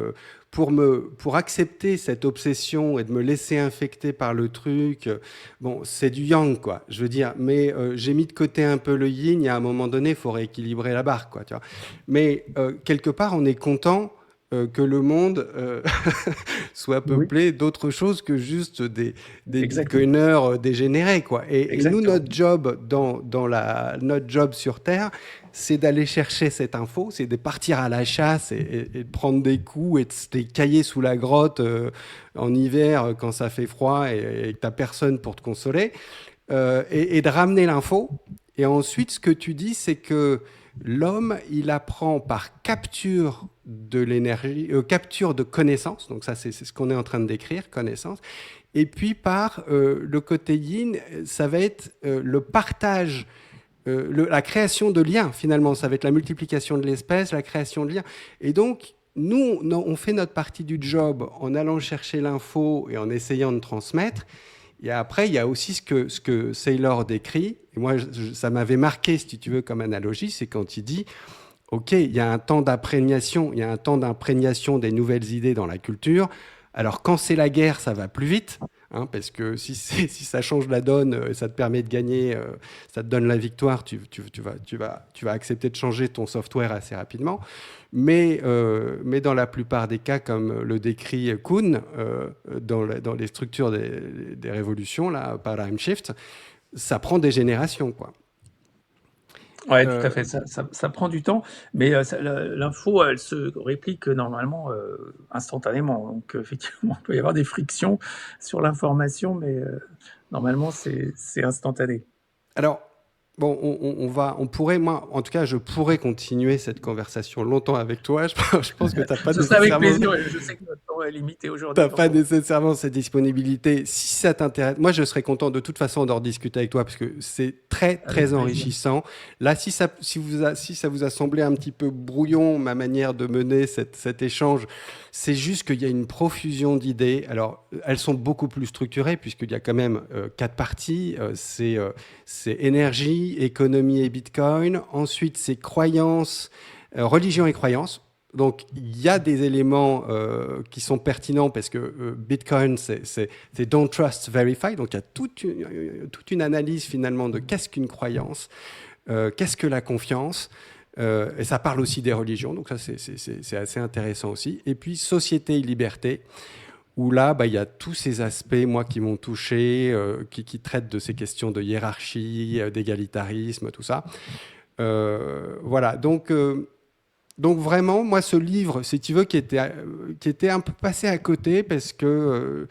pour accepter cette obsession et de me laisser infecter par le truc, bon, c'est du yang, quoi. Je veux dire, mais j'ai mis de côté un peu le yin. Et à un moment donné, il faut rééquilibrer la barre, quoi. Tu vois. Mais quelque part, on est content que le monde soit Oui, peuplé d'autre chose que juste des exactement. bitcoiners dégénérés, quoi. Et nous, Exactement. notre job sur Terre, c'est d'aller chercher cette info, c'est de partir à la chasse et de prendre des coups et de se cailler sous la grotte en hiver quand ça fait froid et que t'as personne pour te consoler, et de ramener l'info. Et ensuite, ce que tu dis, c'est que l'homme, il apprend par capture de l'énergie, capture de connaissances. Donc ça, c'est ce qu'on est en train de décrire, connaissance. Et puis par le côté yin, ça va être le partage, la création de liens, finalement. Ça va être la multiplication de l'espèce, la création de liens. Et donc, nous, on fait notre partie du job en allant chercher l'info et en essayant de transmettre. Et après, il y a aussi ce que Saylor décrit. Et moi, ça m'avait marqué, si tu veux, comme analogie, c'est quand il dit, OK, il y a un temps d'imprégnation, il y a un temps d'imprégnation des nouvelles idées dans la culture. Alors, quand c'est la guerre, ça va plus vite, hein, parce que si ça change la donne, ça te permet de gagner, ça te donne la victoire, tu vas accepter de changer ton software assez rapidement. Mais dans la plupart des cas, comme le décrit Kuhn, dans les structures des révolutions, là, Paradigm Shift, ça prend des générations, quoi. Ouais, tout à Euh, fait. Ça prend du temps, mais l'info, elle se réplique normalement instantanément. Donc, effectivement, il peut y avoir des frictions sur l'information, mais normalement, c'est instantané. alors, bon, on pourrait, moi, en tout cas, je pourrais continuer cette conversation longtemps avec toi. Je pense que tu n'as pas Ce serait avec nécessairement. plaisir. Je sais que notre temps limité aujourd'hui. T'as pas nécessairement cette disponibilité. Si ça t'intéresse, moi je serais content de toute façon d'en discuter avec toi parce que c'est très très enrichissant. Là, si ça vous a semblé un petit peu brouillon ma manière de mener cet échange, c'est juste qu'il y a une profusion d'idées. Alors, elles sont beaucoup plus structurées puisqu'il y a quand même 4 parties. C'est énergie, économie et Bitcoin. Ensuite, c'est croyances, religion et croyances. Donc, il y a des éléments qui sont pertinents parce que Bitcoin, c'est don't trust, verify. Donc, il y a toute une analyse finalement de qu'est-ce qu'une croyance, qu'est-ce que la confiance. Et ça parle aussi des religions. Donc, ça, c'est assez intéressant aussi. Et puis, société et liberté, où là, il y a tous ces aspects, moi, qui m'ont touché, qui traitent de ces questions de hiérarchie, d'égalitarisme, tout ça. Voilà. Donc vraiment, moi, ce livre, si tu veux, qui était un peu passé à côté parce que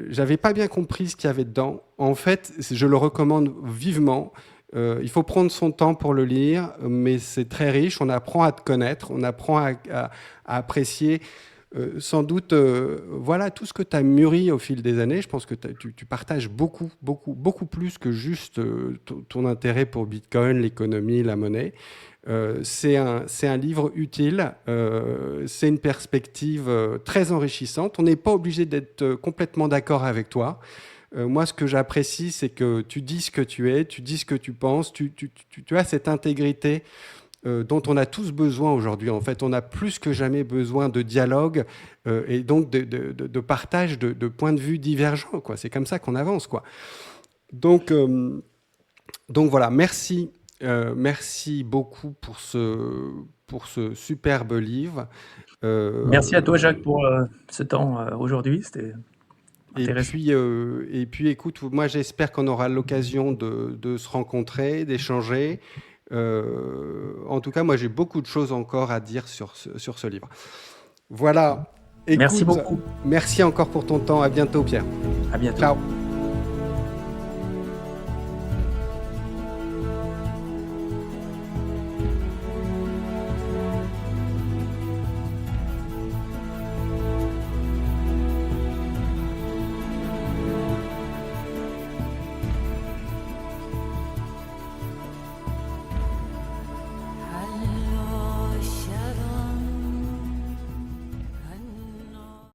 j'avais pas bien compris ce qu'il y avait dedans. En fait, je le recommande vivement. Il faut prendre son temps pour le lire, mais c'est très riche. On apprend à te connaître, on apprend à apprécier sans doute voilà, tout ce que tu as mûri au fil des années. Je pense que tu partages beaucoup, beaucoup, beaucoup plus que juste ton intérêt pour Bitcoin, l'économie, la monnaie. C'est un livre utile, c'est une perspective très enrichissante. On n'est pas obligé d'être complètement d'accord avec toi. Moi, ce que j'apprécie, c'est que tu dis ce que tu es, tu dis ce que tu penses, tu as cette intégrité dont on a tous besoin aujourd'hui. En fait, on a plus que jamais besoin de dialogue et donc de partage de points de vue divergents, quoi. C'est comme ça qu'on avance, quoi. Donc voilà, merci. Merci beaucoup pour ce superbe livre. Merci à toi, Jacques, pour ce temps aujourd'hui. C'était intéressant. Et puis, écoute, moi, j'espère qu'on aura l'occasion de se rencontrer, d'échanger. En tout cas, moi, j'ai beaucoup de choses encore à dire sur ce livre. Voilà. Écoute, merci beaucoup. Merci encore pour ton temps. À bientôt, Pierre. À bientôt. Ciao.